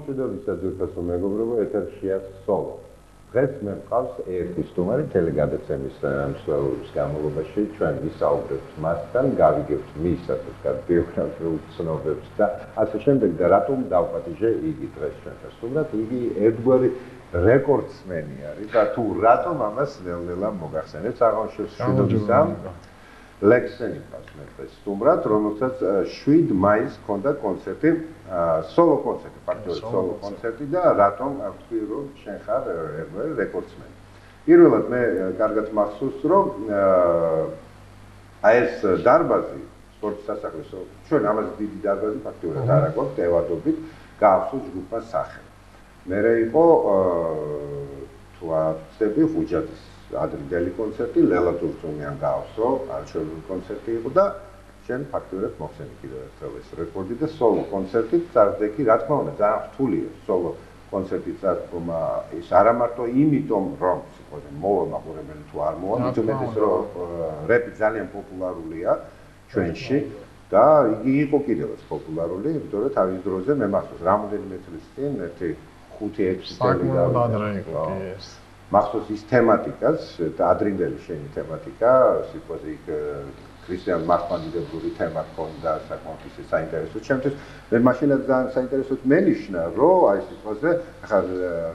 მშვიდობისა ძვირფასო მეგობრებო, ეთერშია სოლო. დღეს მე მყავს ერთი სტუმარი ტელეგადაცემის მსვლელობის განმავლობაში. ჩვენ ვისაუბრებთ მასთან, გავიგებთ მის ასე ბიოგრაფიულ ცნობებს და ასე შემდეგ და რატომ დავპატიჟე იგი დღეს ჩვენთან. სტუმრად იგი ერთგვარი რეკორდსმენი არის და თუ რატომ ამას ნელ-ნელა მოგახსენებთ აღნიშნავს მშვიდობისა ლექსენი პასმეტეს სტუმრად, რომელსაც 7 მაისს ჰქონდა კონცერტი, სოლო კონცერტი, ფაქტობრივად სოლო კონცერტი და რატომ ვთქვი, რომ შენ ხარ რეკორდსმენი. პირველად მე კარგად მახსოვს, რომ აი ეს დარბაზი, სპორტის სასახლე, ჩვენ ამას დიდი დარბაზი ფაქტობრივად არ აქვს, ევადობით, გაახსოვს ჯგუფმა სახე. მერე იყო თუ ვაცდები ხუჯაძის ადრინდელი კონცერტი, ლელა თურცუნიან გაახსო, არჩეული კონცერტი იყო და შენ ფაქტობრივად მოხსენი კიდევ ერთხელ ეს რეკორდი და სოლო კონცერტი წარდგე, რა თქმა უნდა, ძალიან რთულია სოლო კონცერტი წარდგომა, ის არა მარტო იმიტომ, რომ სიტყვაზე მოვა მაყურებელი თუ არ მოვა, თუმცა რომ რეპი ძალიან პოპულარულია ჩვენში და იგი იყო კიდევაც პოპულარული, იმიტომ რომ თავის დროზე მე მახსოვს რამოდენიმე წლის წინ ერთი 5-6 წელი იყო. მახსოვს ის თემატიკას და ადრინდელი შენი თემატიკა, სიტყვაზე იქ ქრისტიან მართლმადიდებლური თემა ჰქონდა საკმაოდ ისე საინტერესო. ჩემთვის მე მაშინაც ძალიან საინტერესოდ მენიშნა, რომ აი სიტყვაზე ახლა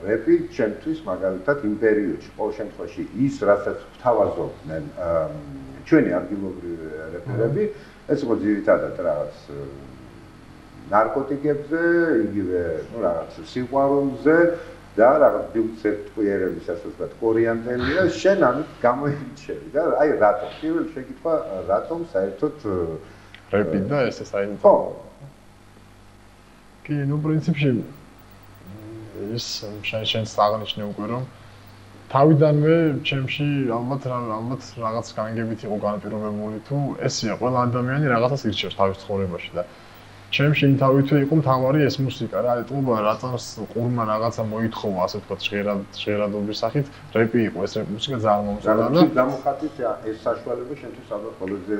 რეპი ჩემთვის მაგალითად იმ პერიოდში, ყოველ შემთხვევაში ის, რასაც ვთავაზობდნენ ჩვენი ადგილობრივი რეპერები, ეს იყო ძირითადად რაღაც ნარკოტიკებზე, იგივე, რაღაც სიყვარულზე და რაღაც ბიუცეტყვიერების ასე ვთქვათ, კორიანტელია, შენ ამით გამოირჩევი და აი რატომ? პირველი შეკითხვა, რატომ საერთოდ რეპი და ესე საინტერესო. კი, ნუ პრინციპში ის შენ აღნიშნე უკვე რომ თავიდანვე ჩემში ალბათ რაღაც განგებით იყო განპირობებული თუ ესეა ყველა ადამიანი რაღაცას ირჩევს თავის ცხოვრებაში და ჩემში თავითვე იყო მთავარი ეს მუსიკა რა, ეტყობა რატომს ყურმა რაღაცა მოითხოვა ასე ვთქვათ ჟღერადობის სახით, რეპი იყო ეს მუსიკა ძალიან მომწონდა და დამოხატეთ ეს საშუალება შენთვის ალბათ ყველაზე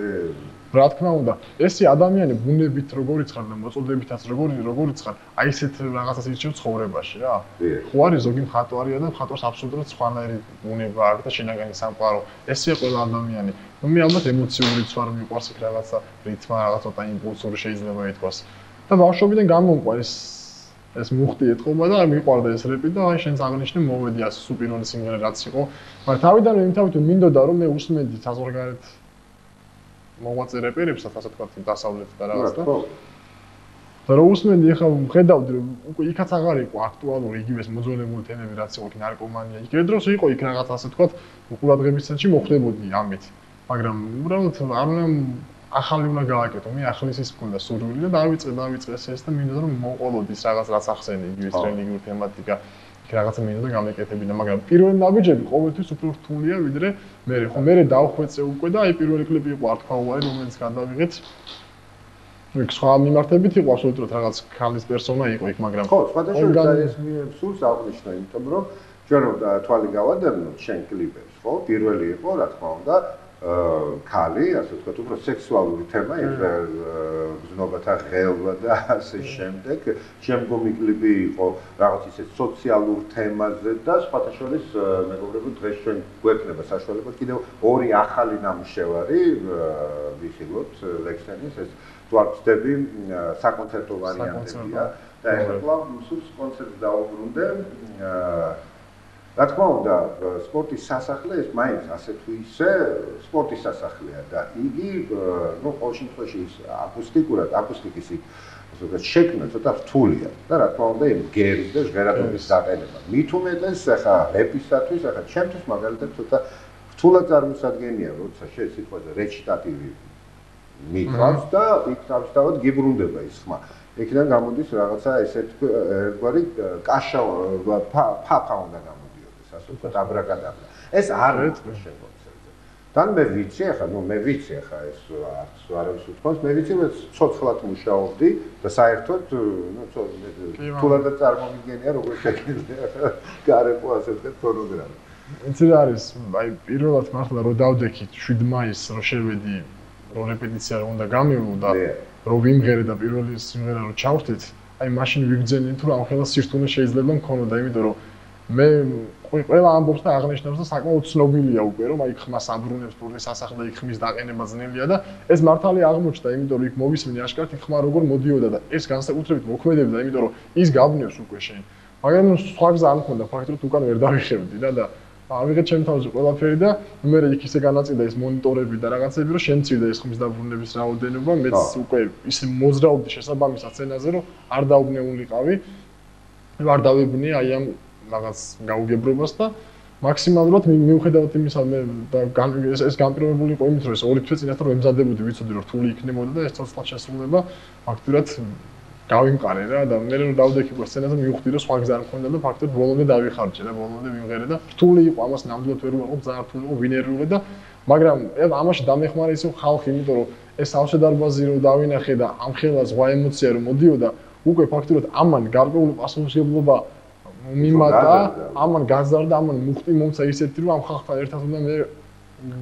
რა თქმა უნდა, ესე ადამიანი ბუნებით როგორ იცხარ და მოწოდებითაც როგორ იცხარ, აი ესეთ რაღაცას ირჩევ ცხოვრებაში რა. ხო არის ზოგი მხატვარია და მხატვარს აბსოლუტურად სხვანაირი ბუნება აქვს და შინაგანი სამყარო. ესეა ყველა ადამიანი. ნუ მე ალბათ ემოციურიც ვარ, მიყვარს იქ რაღაცა რითმა, რაღაც ცოტა იმპულსური შეიძლება ითქვას. და ბავშვობიდან გამომყვა ეს მუხტი ეთყობა და მიყვარდა ეს რეპი და აი შენს აღნიშნე მოვედი ასე სუპირონი სიმღერა რაც იყო. მაგრამ თავიდანვე იმთავითო მინდოდა რომ მე უსმენდი საზღვარგარეთ მოღვაწე რეპერებსაც ასე თქვა დასავლეთ და რაღაც და და რომ უსმენდი ახლა მხედავდი რომ უკვე იქაც აღარ იყო აქტუალური იგივეს მოძველებული თემები რაც იყო ნარკომანია იქ დროს იყო იქ რაღაც ასე თქვა ყურადღების ცენტრში მოხდებოდი ამით მაგრამ უბრალოდ არ უნდა ახალი უნდა გააკეთო მე ახლის ის მქონდა სურვილი და დავიწყე ეს და მინდოდა რომ მოყოლოდი ის რაღაც რაც ახსენე იგივეს რელიგიური თემატიკა რაღაცა მინდოდა გამეკეთებინა მაგრამ პირველი ნაბიჯები ყოველთვის უფრო რთულია ვიდრე მე ხო მე დავხვეწე უკვე და აი პირველი კლიპი იყო არტქაულარი რომელიც გადავიღეთ იქ სხვა მიმართებით იყო აბსოლუტურად რაღაც ქალის პერსონა იყო იქ მაგრამ ხო სხვადასხვა ეს სულს აღნიშნა იმიტომ რომ ჩვენ თვალი გავადევნოთ შენ კლიპებს ხო პირველი იყო რა თქმა უნდა ქალი ასე ვთქვათ უფრო სექსუალური თემა იქ გზნობათა ღელვა და ასე შემდეგ შემდგომი კლიპი იყო რაღაც ისე სოციალურ თემაზე და სხვათა შორის მეგობრებო დღეს ჩვენ გვექნება საშუალება კიდევ ორი ახალი ნამუშევარი ვიხილოთ ლექსენის ეს თუ არ ვცდები საკონცერტო ვარიანტებია და ეხლა სულს კონცერტს დავუბრუნდე რა თქმა უნდა სპორტის სასახლე ეს მაინც ასე თუ ისე სპორტის სასახლეა და იგი ნუ ყოველ შემთხვევაში ის აკუსტიკის ასე ვთქვათ შექმნა ცოტა რთულია და რა თქმა უნდა იმ გერის და ჟღერადობის დაყენება მით უმეტეს ახლა რეპისათვის ახლა ჩემთვის მაგალითად ცოტა რთულად წარმოსადგენია როცა შენ სიტყვაზე რეჩიტატივი მიყვავს და იქ თავისთავად გიბრუნდება ის ხმა იქიდან გამოდის რაღაცა ესეთ ერთგვარი კაშა ფაფა უნდა გამოდიოდეს ასე ვთქვათ აბრაკადაბრა ეს არ ეწყო შენ კონცერტზე თან მე ვიცი ახლა ნუ მე ვიცი ახლა ეს არც არავის უთქვას მე ვიცი რომ ცოცხლად მუშაობდი და საერთოდ ნუ თულადაც წარმომიდგენია როგორ შეგვიძლია გარეკო ასე ვთქვათ ფონოგრამი იცი რა არის აი პირველად მართლა რომ დავდექით 7 მაისს რომ შევედი რო რეპეტიცია უნდა გამივიდო და რო ვიმღერე და პირველი სიმღერა რო ჩავხდით აი მაშინ ვიგძენით თუ ამ ხელა სირთულე შეიძლება მქონოდა, იმიტომ რომ მე ყველა ამბობს და აღნიშნავს და საკმაოდ ცნობილია უკვე რომ აი ხმას აბრუნებს ტურნეს სასახლე იქ ხმის დაყენება ძნელია და ეს მართალი აღმოჩნდა, იმიტომ რომ იქ მოვისმინე აშკარად იქ ხმა როგორ მოდიოდა და ეს განსაკუთრებით მოქმედებდა, იმიტომ რომ ის გაბნევს უკვე შენ. მაგრამ სხვა გზა არ მქონდა, ფაქტობრივად უკან ვერ დავიხევდი და ავიღეთ ჩემ თავზე ყველაფერი და მე იქ ისე განაწილდა ეს მონიტორები და რაღაცები რომ შენ წირდა ეს ხმის დაბრუნების რაოდენობა, მეც უკვე ისე მოძრაობდი შესაბამისად სცენაზე რომ არ დაუბნეულიყავი. არ დავებნი აი ამ რაღაც გაუგებრობას და მაქსიმალურად მიუხედავად იმისა და ეს განპირობებული იყო იმით რომ ეს ორი თვე წინასწარ რომ ემზადებოდი ვიცოდი რომ რთული იქნებოდა და ეს ცოცხლად შესრულება ფაქტურად გავიმყარე რა და მე რომ დავდექი ყო სცენაზე მივხვდი რომ სხვა გზა არ მქონდა და ფაქტობრივად ბოლომდე დავიხარჯე და ბოლომდე მიმღერე და რთული იყო ამას ნამდვილად ვერ ვიყო ძალიან რთული იყო ვინერვული და მაგრამ ამაში დამეხმარე ისე ხალხი იმიტომ რომ ეს სავსე დარბაზი რომ დავინახე და ამ ხელა ზღვა ემოცია რომ მოდიოდა უკვე ფაქტობრივად ამან გარკვეული პასუხისმგებლობა მიმატა ამან გაზარდა ამან მუხტი მომცა ისეთი რომ ამ ხალხთან ერთად უნდა მე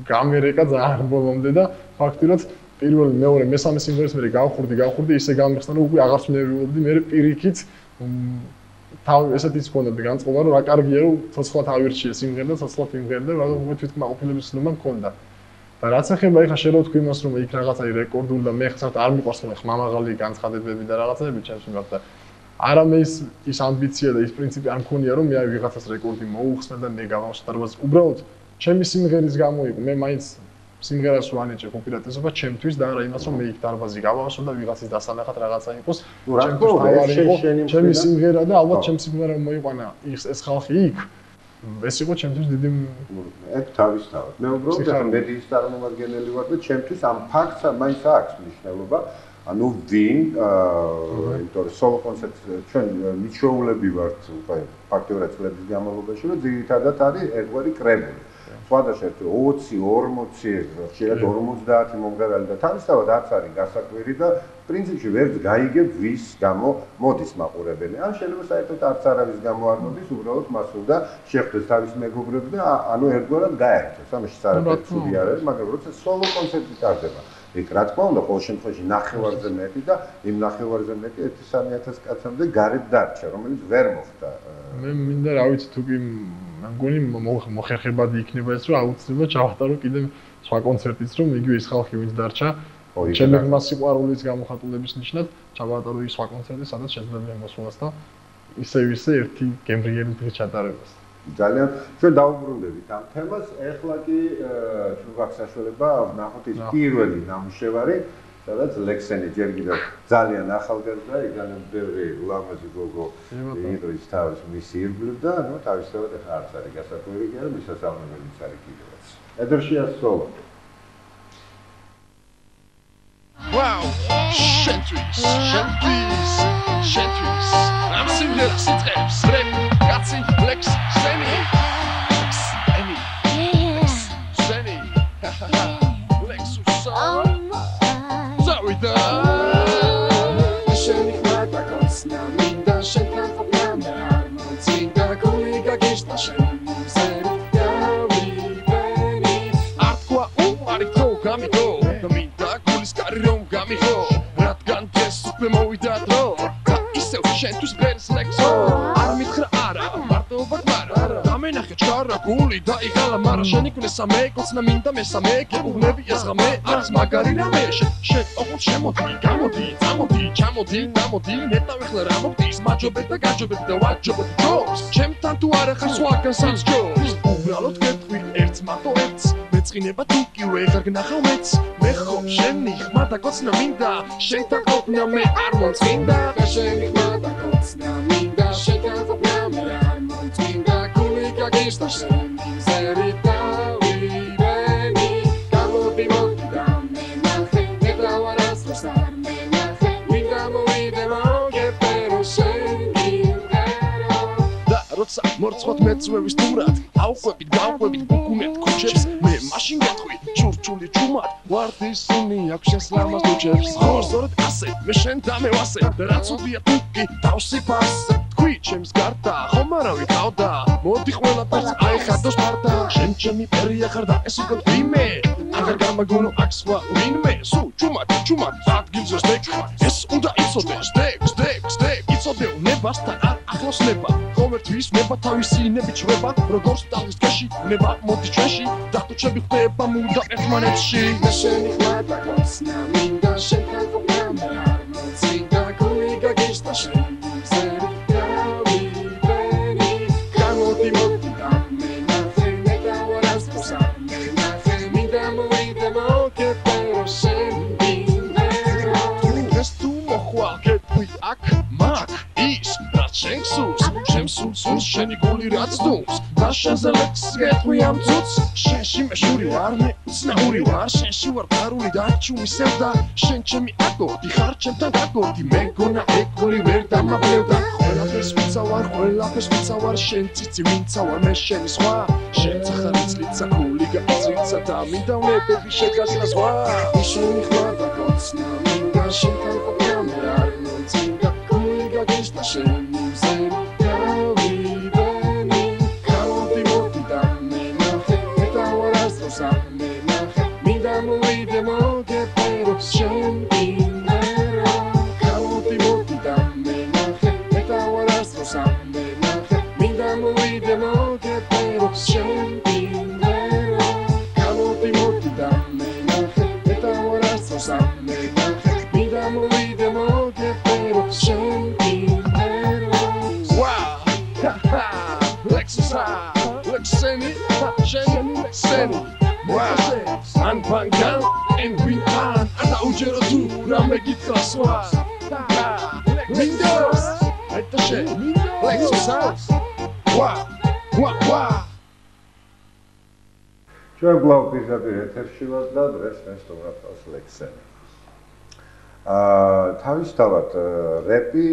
გამერეკა ძალიან ბოლომდე და ფაქტობრივად პირველი მეორე მესამე სიმღერას მე გავხურდი ისე გამიხსნა რომ უკვე აღარც ნერვიულობდი მე პირიქით თავი ესეთი ის ქონდა განწყობა რომ რა კარგია რომ ცოცხლად ავირჩიე სიმღერა და ცოცხლად იმღერდა და რა უკვე თვითკმაყოფილების ცნობა მქონდა და რაც ახება ეხა შენ რო თქვი იმას რომ იქ რაღაცა რეკორდული და მე ხსნათ არ მიყვარს რომ ხმამაღალი განცხადებები და რაღაცები ჩემს მიმართ და არა მე ის ამბიცია და ის პრინციპი არ მქონია რომ მე აი ვიღაცას რეკორდი მოუხსნა და მე გავავსწრებას უბრალოდ ჩემი სიმღერის გამო იყო მე მაინც სიმღერას ვანეჭე უპირატესობა ჩემთვის და არა იმას რომ მე იქ დარბაზი გავავსო და ვიღაცის დასანახად რაღაცა იყოს ჩემი სიმღერა და ალბათ ჩემი სიმღერა მოიყვანა ეს ხალხი იქ ეს იყო ჩემთვის დიდი ეგ თავისთავად მე უბრალოდ მედიის წარმომადგენელი ვარ და ჩემთვის ამ ფაქტს მაინც აქვს მნიშვნელობა ანუ ვინ იმიტომ რომ სოლო კონცერტს ჩვენ მიჩვეულები ვართ უკვე ფაქტობრივად წლების განმავლობაში რომ ძირითადად არის ერთგვარი კრებული სხვადასხვა 20-40 ხშირად 50 მომღერალი და თავისთავად არც არის გასაკვირი და პრინციპში ვერც გაიგებ ვის გამო მოდის მაყურებელი. ან შეიძლება საერთოდ არც არავის გამო არ მოდის, უბრალოდ მას უნდა შეხვდეს თავის მეგობრებს და ანუ ერთგვარად გაერთოს. ამაში საერთოდ ცუდი არ არის, მაგრამ როცა სოლო კონცერტი ტარდება, იქ რა თქმა უნდა ყოველ შემთხვევაში ნახევარზე მეტი და იმ ნახევარზე მეტი 1-3000 კაცამდე გარეთ დარჩა, რომელიც ვერ მოხდა. მე მინდა რა ვიცი თუ კი მგონი მოხერხებადი იქნება ეს რომ აუცილებლად ჩავახტარო კიდევ სხვა კონცერტიც რომ იგივე ის ხალხი ვინც დარჩა ჩემი მას სიყვარულის გამოხატულების ნიშნად ჩავახტარო ის სხვა კონცერტი სადაც შეიძლება მოსვლას და ისე ერთი გემრიელი დღე ჩატარებას ძალიან ჩვენ დავუბრუნდებით ამ თემას ეხლა კი ჩვენ გვაქვს საშუალება ვნახოთ ის პირველი ნამუშევარი სადაც ლექსენი ჯერ კიდევ ძალიან ახალგაზრდა იგივე ბევრი ლამაზი გოგო იღებს თავის მის ირგვლივ და ნუ თავისთავად ახლა არც არის გასაკვირი კი არა მისასალმებელიც არის კიდევაც ედერშია სოლო Wow, შენთვის ამ სიმღერას იწყებს რებ კაცი ლექს სენი Zawida შენი ხმათა კოცნა მინდა შენთან ყოფნა მინდა კოლეგა გიშტა შენი ზერდა ვიბენი არტყვა უარი თო გამიგო და მინდა გულის კარი რომ გამიღო რადგან დღეს უკვე მოვიდა დრო და ისევ შენთვის ბერს ლექსო არ მითხრა არა მარტოობა გმარა დამენახე ჩარა გული და იღალა მარა შენი კვნესა მე კოცნა მინდა მესამე გეუბნები ეს ღამე არის მაგარი რამე შენ ოღონდ შემოდი გამოდი წამოდი ჩამოდი დამოდი ნეტავ ახლა რა მოგდის მაჯობეთ და გაჯობეთ და ვაჯობეთ ჯობს ჩემთან თუ არა ხარ სხვაგან სამსჯობს უბრალოდ გეტყვი ერთს მარტო ერთს მეწყინება თუ კი ვეღარ გნახავ მეც მე ხომ შენი ხმა და კოცნა მინდა შენთან ყოფნა მე არ მომწინდა შენი ხმა და კოცნა მინდა შენთან ყოფნა მე არ მომწინდა გული გაგიშტა შენი ზერიდა ვიბენი გამოდი მოგდა მე ნახე ნეკლავარას როსარ მე ნახე მინდა მოვიდე მოგეპერო შენი ღერო და როცა მორცხვათ მეწვევის თურად ავყვებით გავყვებით გუგუნეთ ქუჩებს მე მაშინ გეტყვი ჩურჩული ჩუმად ვარდის სუნი აქვს შენს ლამაზ ლუჩებს ხო სწორედ ასე მე შენ დამევასე და რაც უბია თუ კი თავსი ფასე თქვი ჩემს გარდა ხომ არავი გავდა მოდი ყველაფერს აიხადოს მართა შენ ჩემი პერია ხარ და ეს უკვე ვინმე აღარ გამაგონო აქსვა ვინმე სულ ჩუმად ადგილზე სტექვა ეს უნდა იცოდეს სტეკ იცოდე უნებასთან არ ახლოს ნება ყოველთვის ნება თავისი ნები ჩვება როგორც ტალის გაში ნება მოდი ჩვენში დახტუჩები ხდება მუდამ ერთმანეთში მე შენი ყვება გოცნა მინდა შენთან ყოფნა არ მოწინდა გული გაგიშტა შენ Sens შენი გული რაც დუმს და შენზე ლექს გეტყვი ამ წუთს შენში მე შური ვარ მე უცნაური ვარ შენში ვარ გარული და ჩუმისევ და შენ ჩემი აკორდი ხარ ჩემთან გაკორდი მე გონა ეკული ვერ დამაბლევდა ყველაფერს ვიცავარ შენ ციცი ვინცა ვარ მე შენი სხვა შენ ახალი წლიცა გული გაიწიცა და მინდა უნებები შეგასლა ზღვა შენი ხმა და გოცნა მინდა შენთან ყოფნა მე არ მოწინდა გული გაგიშტა შენ Anpangan en Wintan Anda ujero tu rame gitraswa Windows Eta she Lexus Wa ჩვენ გლავ პირდაპირ ეთერში ვართ და დღეს მე სტუმრობს ლექსენი. თავისთავად რეპი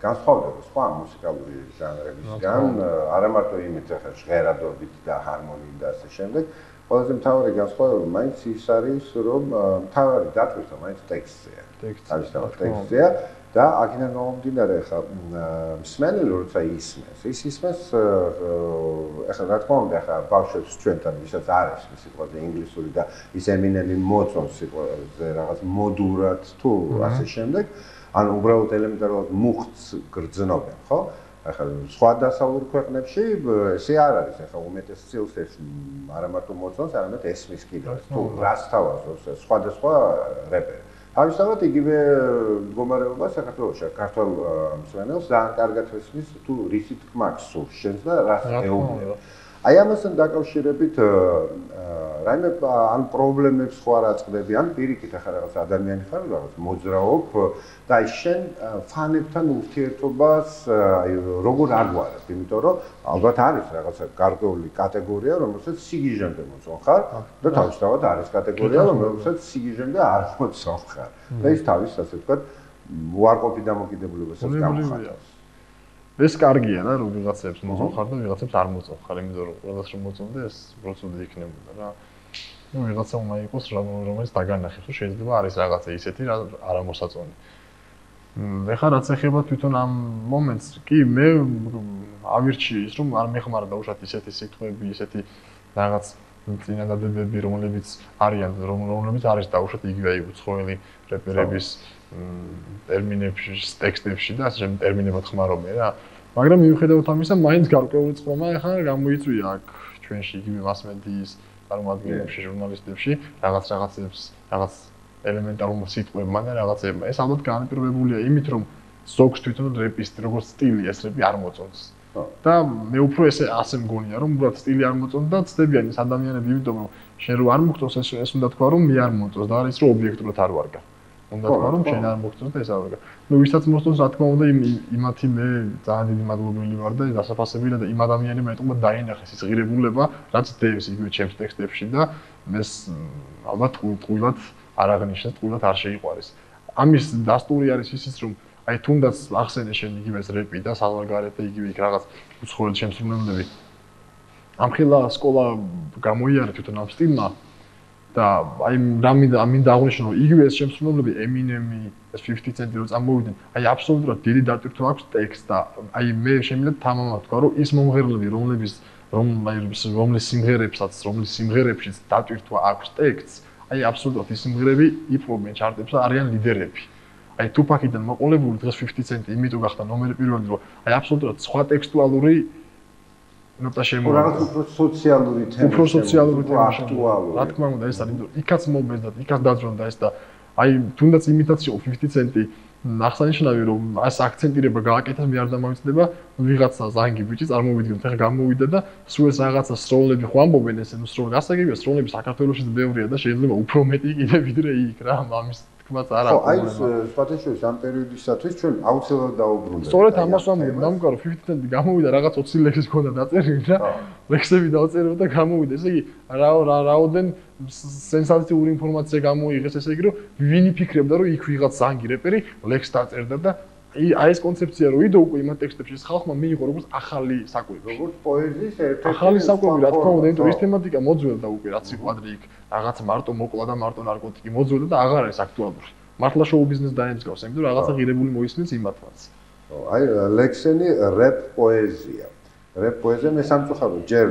განსხვავდება სხვა მუსიკალური ჟანრებისგან, არა მარტო იმით ახლა ჟღერადობით და ჰარმონიით და ასე შემდეგ. ყველაზე მთავარი განსხვავება მაინც ის არის, რომ მთავარი დატვირთვა მაინც ტექსტია. თავისთავად ტექსტია და აქედან მომდინარე ახლა მსმენელი როცა ისმენს, ისმენს ახლა რა თქმა უნდა ახლა ბავშვებს ჩვენთან ვისაც არის სიტყვაზე ინგლისური და ის ემინემი მოწონს სიტყვაზე რაღაც მოდურად თუ ასე შემდეგ, ანუ უბრალოდ ელემენტარულად მუხტს გრძნობენ, ხო? ახლა სხვა დასავლურ ქვეყნებში ესე არ არის, ახლა უმეტეს სტილს ეს არა მარტო მოწონს, არამედ ესმის კიდევ თუ რას თავაზობს სხვადასხვა რეპერი. თავისთავად იგივე მდგომარეობა საქართველოში ქართულ მსმენელს ძალიან კარგად ესმის თუ რისი თქმა გსურს შენს და რას ეუბნება. აი ამასთან დაკავშირებით რაიმე ან პრობლემებს ხო არ აწყდები, ან პირიქით ახლა რაღაც ადამიანი ხარ, რაღაც მოძრაობ და აი შენ ფანებთან ურთიერთობას აი როგორ აგვარებ, იმიტომ რომ ალბათ არის რაღაცა გარკვეული კატეგორია, რომელსაც სიგიჟემდე მოწონ ხარ და თავისთავად არის კატეგორია, რომელსაც სიგიჟემდე არ მოწონ ხარ. და ის თავის ასე ვთქვათ უარყოფით დამოკიდებულებასაც გამოხატავს. ეს კარგია რა, რომ ვიღაცებს მოწონ ხარ და ვიღაცებს არ მოწონ ხარ, იმიტომ რომ ყველას რომ მოწონდა ეს პროცესი იქნებოდა რა. ნუ ვიღაცა უნდა იყოს, რომელიც დაგანახებს, რომ შეიძლება არის რაღაცა ისეთი რა არ მოსაწონი. ეხლა რაც ეხება თვითონ ამ მომენტს, კი მე ავირჩიე ის, რომ არ მეხმარა დაუშვათ ისეთი სიტყვები, ისეთი რაღაც წინადადებები, რომლებიც არიან, რომლებიც არის დაუშვათ იგივე აი უცხოელი რეპერების ტერმინებში, ტექსტებში და ასე ტერმინებად ხმარობენ რა. მაგრამ მიუხედავად ამისა, მაინც გარკვეული წყრომა ეხლა გამოიწვია აქ ჩვენში იგივე მასმედიის წარმომადგენლებში, ჟურნალისტებში, რაღაცებს, რაღაც ელემენტარულ სიტყვებმა და რაღაცებმა. ეს ალბათ განპირობებულია იმით, რომ ზოგს თვითონ რეპის როგორც სტილი ეს რეპი არ მოწონს. და მე უფრო ასე მგონია, რომ უბრალოდ სტილი არ მოწონს და ცდებიან ის ადამიანები, იმიტომ რომ შენ რო არ მოგწონს ეს უნდა თქვა, რომ მე არ მოწონს და არის რომ ობიექტურად არ ვარგა. უნდა თქვა, რომ შენ არ მოგწონს და ეს არ ვარგა. ნუ ვისაც მოწონს, რა თქმა უნდა, იმათი მე ძალიან დიდი მადლობელი ვარ და დასაფასებია და იმ ადამიანებმა ეტყობა დაინახეს ის ღირებულება, რაც დევს იგივე ჩემს ტექსტებში და ეს ალბათ ტყუილად არ აღნიშნეს, ტყუილად არ შეიყვარეს. ამის დასტური არის ისიც, რომ აი თუნდაც ახსენე შენ იგივეს რეპი და საზღვარგარეთ და იგივე იქ რაღაც უცხოელი შემსრულებლები. ამხილა სკოლა გამოიარა თვითონ ამ სტილმა და აი რა მინდა აღვნიშნო, იგივე ეს შემსრულებლები Eminem-ი, ეს 50 Cent-ი რო წამოვიდნენ, აი აბსოლუტურად დიდი დატვირთვა აქვს ტექსტს და აი მე შემიძლია თამამად თქვა, რომ ის მომღერლები, რომლის სიმღერებშიც დატვირთვა აქვს ტექსტს, აი აბსოლუტურად ის სიმღერები იპოვებენ ჩარტებში და არიან ლიდერები. აი Tupac-იდან მოყოლებული დღეს 50 Cent-ი იმიტომ გახდა ნომერი პირველი, რომ აი აბსოლუტურად სხვა ტექსტუალური ნოტა შემოვა. რაღაც უფრო სოციალური თემა. უფრო სოციალური თემა აქტუალური. რა თქმა უნდა, ეს არის, იმიტომ იქაც მომეს და იქაც დაძრონდა ეს და აი თუნდაც იმიტაცია 50 Cent-ი აღსანიშნავი რომ ეს აქცენტირება გააკეთეს მე არ დამავიწყდება ვიღაცა ზანგი ბიჭი წარმოვიდგინოთ ახლა გამოვიდა და სულ ეს რაღაცა სროლები ხო ამბობენ ესე ნუ სროლები გასაგებია სროლები საქართველოშიც ბევრია და შეიძლება უფრო მეტი კიდე ვიდრე იქ რა ამის თქმაც არ აქვს. აი სპატეშოვის ამ პერიოდისათვის ჩვენ აუცილებლად დაუბრუნდებით. სწორედ ამას ვამბობ, დამკვირო 50 Cent გამოვიდა რაღაც 20 ლექსის ქონდა დაწერილი და ლექსები დაწერილი და გამოვიდა. ესე იგი რაოდენ სენსაციური ინფორმაცია გამოიღეს, ესე იგი რომ ვინ იფიქრებდა რომ იქ ვიღაც ზანგი რეპერი ლექს დაწერდა და აი ეს კონცეფცია რომ იდო უკვე იმ ტექსტებში ხალხმა მიიღო როგორც ახალი საკვები. როგორც პოეზიის ერთ-ერთი ახალი საკვები, რა თქმა უნდა, იმიტომ ის თემატიკა მოძველდა უკვე რაც იყო ადრე იქ რაღაც მარტო მოკლა და მარტო ნარკოტიკი მოძველდა და აღარ არის აქტუალური. მართლა შოუ ბიზნესს დაემსგავს, იმიტომ რომ რაღაცა ღირებული მოისმენს იმათვაც. აი ლექსენი რეპ პოეზია. რეპ პოეზია მე სამწუხაროდ ჯერ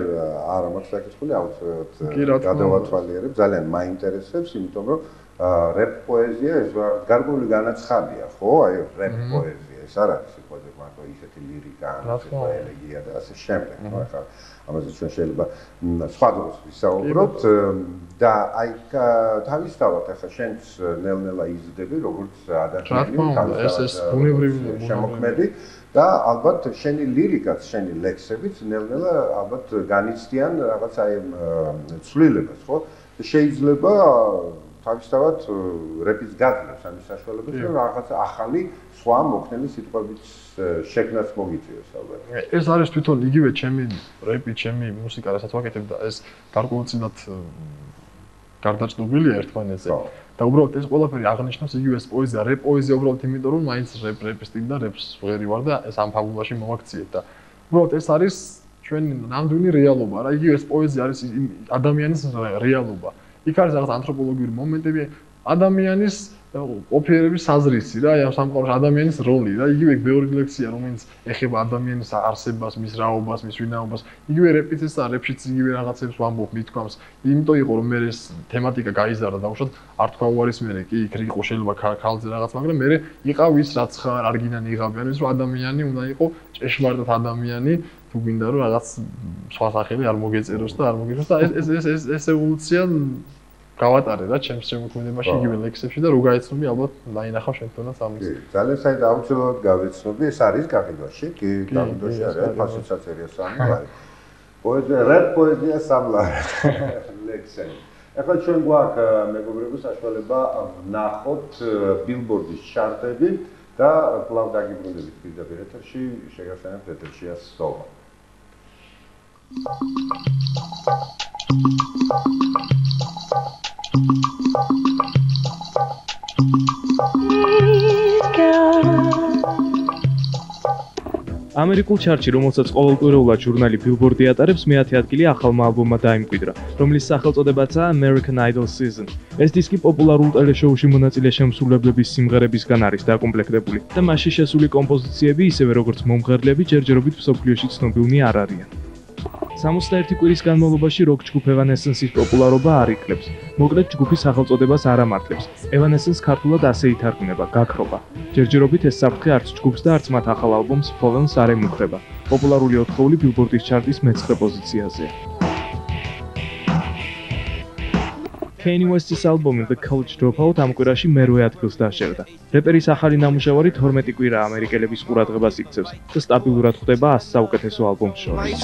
არ მაქვს საკითხული აუცილებლად გადავათვალიერებ, ძალიან მაინტერესებს, იმიტომ რომ რეპ პოეზია ეს გარკვეული განაცხადია, ხო? აი რეპ პოეზია ეს არ არის სიყვარული მარტო ისეთი ლირიკა, ელეგია და ასე შემდეგ, ხო? ახლა ამაზე ჩვენ შეიძლება სხვა დროს ვისაუბროთ და აი თავისთავად ახლა შენც ნელ-ნელა იზრდები როგორც ადამიანი, ეს ბუნებრივი შემოქმედი და ალბათ შენი ლირიკაც, შენი ლექსებიც ნელ-ნელა ალბათ განიცდიან რაღაც აი ცვლილებას, ხო? შეიძლება თავისთავად რეპის გაძლევს ამის საშუალებას, რომ რაღაც ახალი სხვა მოქნილი სიტყვებით შექმნას მოგიწევს ალბათ. ეს არის თვითონ იგივე ჩემი რეპი, ჩემი მუსიკა, რასაც ვაკეთებ და ეს გარკვეულწილად გარდაჭნობილია ერთმანეთზე. და უბრალოდ ეს ყველაფერი აღნიშნავს იგივე ეს პოეზია, რეპ პოეზია უბრალოდ იმიტომ რომ მაინც რეპის სტილი და რეპს ვღერი ვარ და ეს ამ ფაბულაში მოვაქციეთ და უბრალოდ ეს არის ჩვენი ნამდვილი რეალობა რა, იგივე ეს პოეზია არის ადამიანის რეალობა. იქ არის რაღაც ანთროპოლოგიური მომენტები, ადამიანის ყოფიერების საზრისი რა, აი ამ სამყაროში ადამიანის როლი რა, იგივე ბევრი ლექსია, რომელიც ეხება ადამიანის არსებას, მის რაობას, მის ვინაობას. იგივე რეპიც ესაა, რეპშიც იგივე რაღაცებს ვამბობ, მithქვამს. იმიტომ იყო რომ მე ეს თემატიკა გაიზარდა და უშოთ არ თქვა უარის მერე, კი იქ იყო შეიძლება ქალზე რაღაც, მაგრამ მე იყავ ის რაც ხარ, არ გინდა ნიღაბიან, ის რომ ადამიანი უნდა იყოს ჭეშმარიტად ადამიანი, თუ გინდა რომ რაღაც სხვა სახელი არ მოგეწეროს და არ მოგეჭოს და ეს ევოლუცია გავატარე რა ჩემს შემოქმედებაში იგივე ლექსებში და რო გაეცნობი ალბათ დაინახავ შენ თუნდაც ამის. ძალიან საერთოდ აუცილებლად გავეცნობი, ეს არის გაყიდვაში, კი, გაყიდვაში არის, ფასისაწერია სამი არის. პოეზია, რეპ პოეზია სამლარად ლექსები. ახლა ჩვენ გვაქვს მეგობრებო საშუალება ვნახოთ ბილბორდის ჩარტები და კვლავ დაგიბრუნდებით პირდაპირ ეთერში, შეგახსენებთ ეთერშია სოვა. ამერიკულ ჩარტში, რომელსაც ყოველკვირეულად ჟურნალი Billboard ატარებს, მე-10 ადგილი ახალმა ალბომმა დაიმკვიდრა, რომლის სახელწოდებაცაა American Idol Season. ეს დისკი პოპულარულ ტელეშოუში მონაწილე შემსრულებლების სიმღერებისგან არის დაკომპლექტებული და მასში შესული კომპოზიციები, ისევე როგორც მომღერლები, ჯერჯერობით მსოფლიოში ცნობილნი არ არიან. 61 კვირის განმავლობაში როკ ჯგუფ Evanescence-ის პოპულარობა არ იკლებს. მოკლედ ჯგუფის სახელწოდებას არ ამართლებს. Evanescence ქართულად ასე ითარგმნება: გაქრობა. ჯერჯერობით ეს საფრთხე არც ჯგუფს და არც მათ ახალ ალბომს Fallen-ს არ ემუქრება. პოპულარული ოთხეული Billboard-ის ჩარტის მე-9 პოზიციაზეა. Kanye West-ის ალბომი The College Dropout ამ კვირაში მე-8 ადგილს დაშერდა. რეპერის ახალი ნამუშევარი 12 კვირა ამერიკელების ყურადღებას იქცევს და სტაბილურად ხვდება 100 საუკეთესო ალბომს შორის.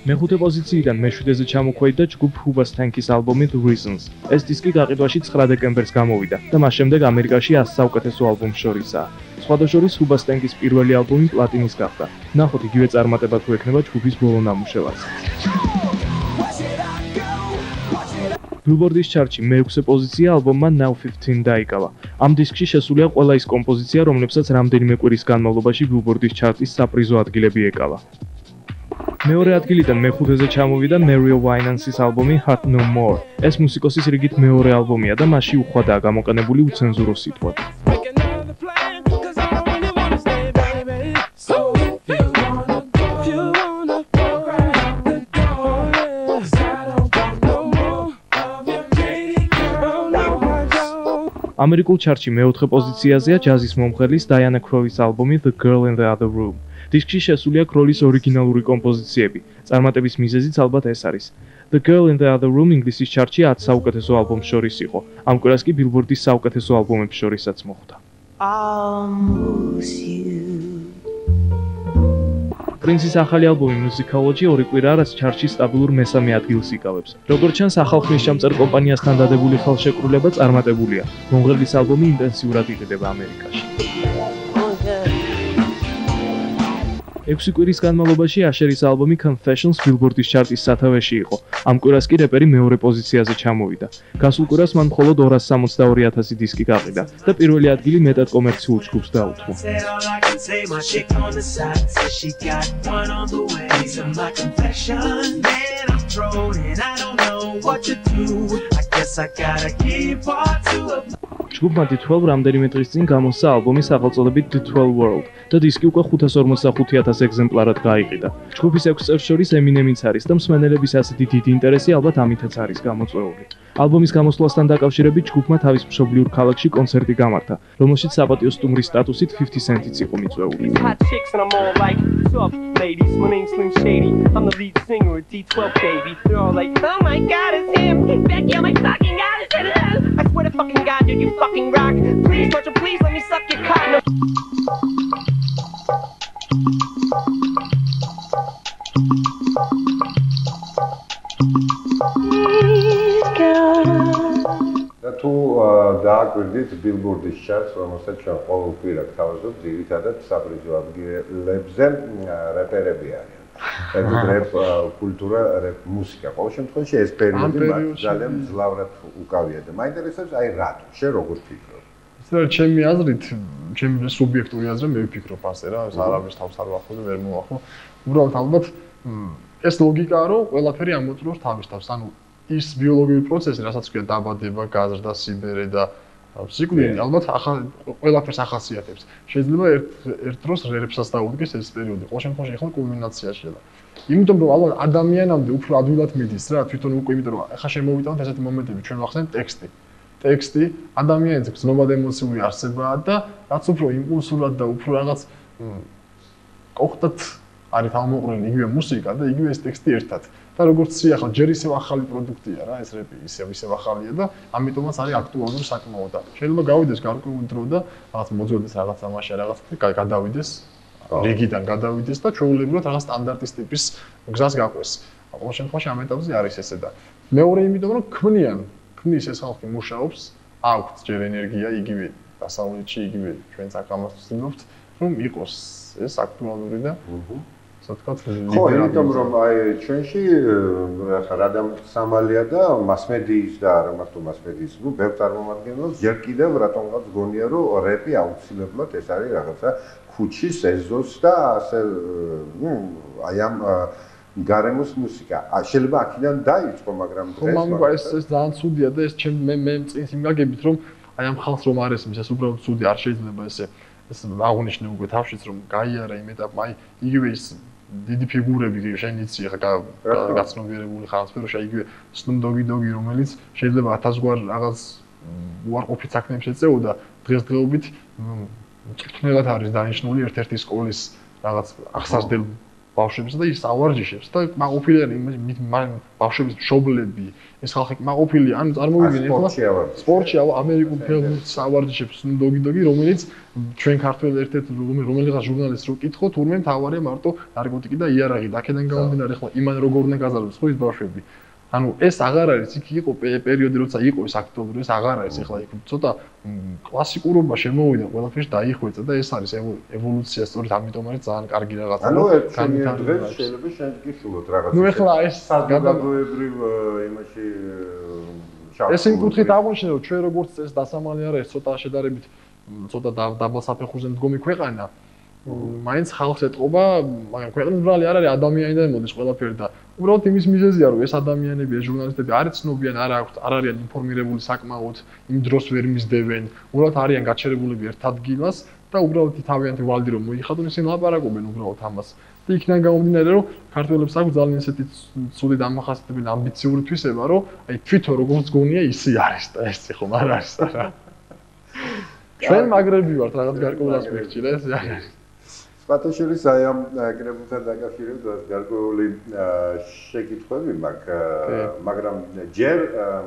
მეხუთე პოზიციიდან მე-7-ზე ჩამოქვეითდა ჯგუფ Hoobastank-ის ალბომი The Reasons. ეს დისკი გაყიდვაში 9 დეკემბერს გამოვიდა და მას შემდეგ ამერიკაში 100 საუკეთესო ალბომს შორისაა. სხვადასხვა Hoobastank-ის პირველი ალბომი პლატინის გახდა. ნახოთ იგივე წარმატება თუ ექნება ჯგუფის ბოლო ნამუშევარს. Billboard-ის ჩარტში მე-6 პოზიცია ალბომმა Now 15 დაიკავა. ამ დისკში შესულია ყველა ის კომპოზიცია, რომლებსაც რამდენიმე კვირის განმავლობაში Billboard-ის ჩარტის საპრიზო ადგილები ეკავა. მეორე ადგილიდან მეხუთეზე ჩამოვიდა Mario Winans-ის ალბომი Heart No More. ეს მუსიკოსის რიგით მეორე ალბომია და მასში უხვადაა გამოყენებული უცენზურო სიტყვა. ამერიკულ ჩარტში მეოთხე პოზიციაზეა ჯაზის მომღერლის Diana Kral's ალბომი The Girl in the Other Room. დისკში შესულია Kral's ორიგინალური კომპოზიციები. წარმატების მიზეზიც ალბათ ეს არის. The Girl in the Other Room ინგლისის ჩარტში 10 საუკეთესო ალბომს შორის იყო. ამ კვირას კი Billboard-ის საუკეთესო ალბომებს შორისაც მოხვდა. პრინსის ახალი ალბომი Musicology ორი კვირა რაც ჩარტში სტაბილურ მესამე ადგილს იკავებს. როგორც ჩანს, ახალ ხმისჩამწერ კომპანიასთან დადებული ხელშეკრულება წარმატებულია. მომღერლის ალბომი ინტენსიურად იყიდება ამერიკაში. 6 კვირის განმავლობაში Asher-ის ალბომი Confessions Billboard-ის ჩარტის სათავეში იყო. ამ კვირას კი რეპერი მეორე პოზიციაზე ჩამოვიდა. გასულ კვირას მან მხოლოდ 262,000 დისკი გაყიდა და პირველი ადგილი მეტად კომერციულ ჯგუფს დაუთმო. ჯგუფმა D12 რამდენიმე დღის წინ გამოსცა ალბომი სახელწოდებით D12 World და დისკი უკვე 545,000 ეგზემპლარად გაიყიდა. ჯგუფის 6 წევრს შორის Eminem-იც არის და მსმენელების ასეთი დიდი ინტერესი ალბათ ამითაც არის გამოწვეული. ალბომის გამოსვლასთან დაკავშირებით ჯგუფმა თავის მშობლიურ ქალაქში კონცერტი გამართა, რომელშიც საპატიო სტუმრის სტატუსით 50 Cent-იც იყო მიწვეული. Ladies, my name's Slim Shady. I'm the lead singer of D12, baby. They're all like, oh my god, it's him. Becky, oh my fucking god, it's him. I swear to fucking god, dude, you fucking rock. Please, Marshall, please let me suck your cock. No. თუ დააკვირდით Billboard-ის ჩარტს, რომელსაც ჩვენ ყოველ კვირა გთავაზობთ, ძირითადად საპრიზო ადგილებზე რეპერები არიან. რეპ კულტურა, რეპ მუსიკა. ყოველ შემთხვევაში ეს პერიოდი ძალიან მძლავრად უკავია და მაინტერესებს აი რატო, შენ როგორ ფიქრობ? ისე ჩემი აზრით, ჩემი სუბიექტური აზრი მე ვფიქრობ ასე რა, ეს არავის თავს არ ვახო და ვერ მოვახო. უბრალოდ ალბათ ეს ლოგიკაა, რომ ყველაფერი ამოწუროს თავის თავს. ანუ ის ბიოლოგიური პროცესი, რასაც ქვია დაბადება, გაზრდა, სიბერე და სიკვდილი, ალბათ ყველაფერს ახასიათებს. შეიძლება ერთ დროს რერებსაც დაუდგეს ეს პერიოდი. ყოველ შემთხვევაში ახლა კულმინაციაშია და იმიტომ რომ ალბათ ადამიანამდე უფრო ადვილად მიდის რა, თვითონ უკვე იმიტომ რომ ახლა შემოვიტანოთ ესეთი მომენტები, ჩვენ ვახსენებთ ტექსტი, ადამიანის გზნობად ემოციური არსებაა და რაც უფრო იმპულსურად და უფრო რაღაც კოხტად არის თავმოყრილი იგივე მუსიკა და იგივე ეს ტექსტი ერთად. და როგორც ახლა ჯერ ისევ ახალი პროდუქტია რა, ეს რეპი ისევ ახალია და ამიტომაც არის აქტუალური საკმაოდ და შეიძლება გავიდეს გარკვეული დრო და რაღაც მოძველდეს რაღაც ამაში რაღაც გადავიდეს რიგიდან გადავიდეს და ჩვეულებრივად რაღაც სტანდარტის ტიპის გზას გაყვეს. ყოველ შემთხვევაში ამ ეტაპზე არის ესე და მეორე იმიტომ რომ ქმნის ეს ხალხი მუშაობს, აქვთ ჯერ ენერგია იგივე დასავლეთში იგივე ჩვენც აქ ამას ვცდილობთ რომ იყოს ეს აქტუალური და ხო, იმიტომ რომ აი ჩვენში რადამ სამალია და მასმედიის და არა მარტო მასმედიის, ნუ ბევრ წარმომადგენელს ჯერ კიდევ რატომღაც გონია რომ რეპი აუცილებლად ეს არის რაღაცა ქუჩის ეზოს და ასე ნუ აი ამ გარემოს მუსიკა. შეიძლება აქედან დაიწყო, მაგრამ ეს ძალიან ცუდია და ეს მე წინს იმ გაგებით რომ აი ამ ხალხს რომ არ ესმის ეს უბრალოდ ცუდი არ შეიძლება ეს აღნიშნე უკვე თავშიც რომ გაიარა იმ ეტაპმა აი იგივე ის დიდი ფიგურები შენ იცი ახლა გაცნობიერებული ხარ სფეროში იგივე Snoop Doggy რომელიც შეიძლება 1000 გვარ რაღაც უარყოფით საქმეებს ეწეოდა დღესდღეობით მწვრთნელად არის დანიშნული ერთ-ერთი სკოლის რაღაც ახსარდელ ბავშვებს და ის ავარჯიშებს და მაყოფილიან ბავშვების მშობლები ეს ხალხი მაყოფილი ანუ წარმოვიდგინე ახლა სპორტში ამერიკულ ფილმს ავარჯიშებს Snoop Doggy რომელიც ჩვენ ქართველ ერთ-ერთ რომელიღაც ჟურნალისტს რო კითხო თურმე მთავარია მარტო ნარკოტიკი და იარაღი და აქედან გამომდინარე ახლა იმან როგორ უნდა გაზარდოს ხო ის ბავშვები ანუ ეს აღარ არის იქ იყო პერიოდი როცა იყო ეს აქტუალური ეს აღარ არის ახლა იქ ცოტა კლასიკურობა შემოვიდა ყველაფერში დაიხვეწა და ეს არის ევოლუცია სწორედ ამიტომ არის ძალიან კარგი რაღაცა ანუ ერთ დღეს შეიძლება შენ გიშულოთ რაღაცა ნუ ახლა ეს საზოგადოებრივ იმაში ეს იმ კუთხით აღვნიშნე რომ ჩვენ როგორც ეს დასამალი არა ეს ცოტა შედარებით ცოტა დაბალ საფეხურზე მდგომი ქვეყანა მაინც ხალხს ეტყობა, მაგრამ ქვეყნის ბრალი არ არის ადამიანიდან მოდის ყველაფერი და უბრალოდ იმის მიზეზია, რომ ეს ადამიანები, ეს ჟურნალისტები არ იცნობიან, არ არიან ინფორმირებული საკმაოდ, იმ დროს ვერ მისდევენ, უბრალოდ არიან გაჩერებულები ერთ ადგილას და უბრალოდ თავიანთი ვალდი რომ მოიხადონ, ისინი ლაპარაკობენ უბრალოდ ამას. და იქიდან გამომდინარე, რომ ქართველებს აქვს ძალიან ესეთი ცუდი დამახასიათებელი ამბიციური თვისება, რომ აი თვითონ როგორც გონია ისე არის და ეს ხომ არ არის რა. ჩვენ მაგრები ვართ რაღაც გარკვეულ ასპექტში და ეს არის. სპატაშერის აი ამ კრებულთან დაკავშირებით გარკვეული შეკითხვები მაქვს, მაგრამ ჯერ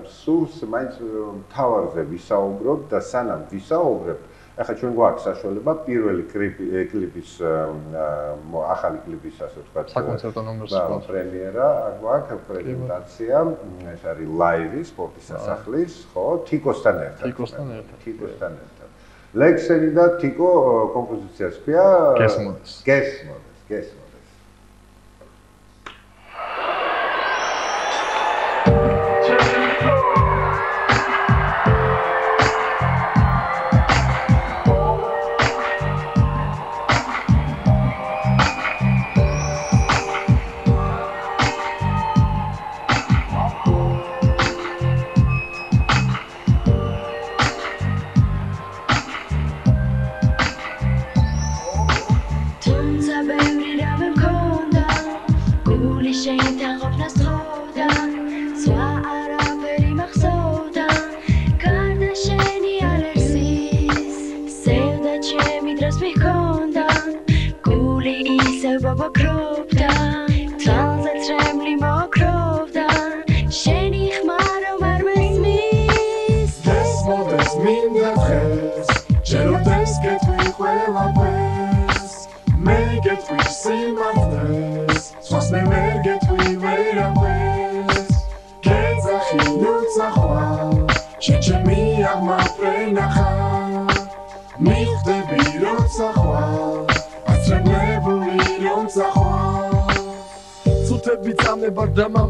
სურს მაინც თავარზე ვისაუბროთ და სანამ ვისაუბრებ, ახლა ჩვენ გვაქვს საშუალება პირველი კლიპის ახალი კლიპის ასე ვთქვათ საკონცერტო ნომერს პრემიერა გვაქვს პრეზენტაცია, ეს არის ლაივი სპორტის სასახლის, ხო, თიკოსთან ერთად. ლექსენი და თიკო კომპოზიციას ქვია გესმოდეს.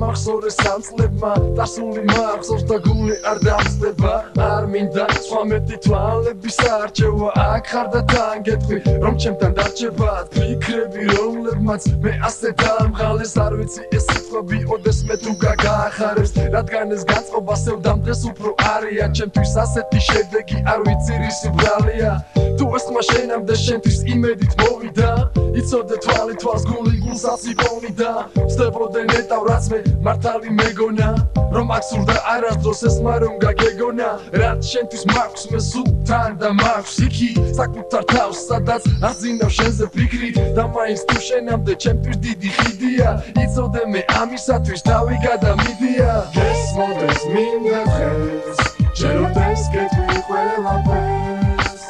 მახსოვს სამწლებმა დასული მახსოვს და გული არ დამწდება არ მინდა სხვა მეტი თვალების არჩევა აქ ხარ და თან გეტყვი რომ ჩემთან დარჩება ფიქრები რომლებმაც მე ასე დამღალეს არ ვიცი ეს სიტყვები ოდეს მე თუ გაგახარებს რადგან ეს გაწყობა სევდამდეს უფრო არია ჩემთვის ასეთი შედეგი არ ვიცი რის ბრალია თუ ეს მაშენამდე შენთვის იმედით მოვიდა იცოდე თვალი თვალს გული გულსაც იპოვნიდა ვსდებოდე ნეტავ რაც მე მართალი მეგონა რომ აქ სურდა არასდროს ეს მარომ გაგეგონა რაც შენთვის მაქვს მე სულ თან და მაქვს იქი საკუთარ თავს სადაც აზინავ შენზე ფიქრით და მაინც თუ შენამდე ჩემთვის დიდი ხიდია იცოდე მე ამისათვის თავი გადამიდია გესმოდეს მინდა დღეს შენოდეს გეტყვი ყველაფერს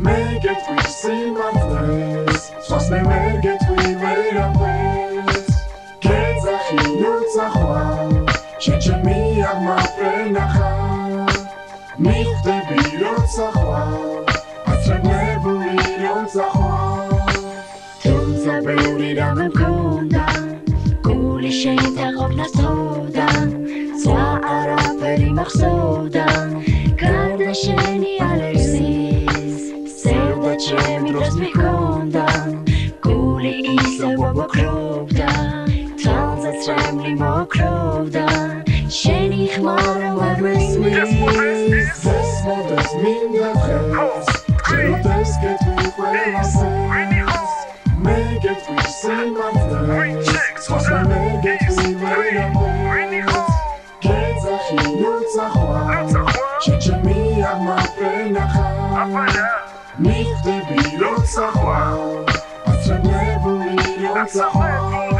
მე გეტყვი სიმართლეს სხვას მე ვერ გეტყვი ვერაფერს გეძახი ნუცახვალ შენ ჩემი აღმაფრენახა მიხვდები როცა ხვალ აცრებლებული როცა ხვალ თუმცა ბევრი რამე მქონდა გული შენთან ყოფნას თოვდა სხვა არაფერი მახსოვდა გარდა შენი ალერსის სევდა ჩემი დროს მიქონდა გული ისევ მოკროვდა თვალზე წრემლი მოკროვდა შენი ხმარა არ მესმის გესმოდეს მინდა დღეს შენოდეს გეტყვი ყველაფერს მე გეტყვი სიმართლეს სხვას მე გეტყვი ვერაფერს გეძახი ნუცახვალ შენ ჩემი აღმაფრენახა მიხვდები როცა ხვალ აცრებლებული როცა ხვალ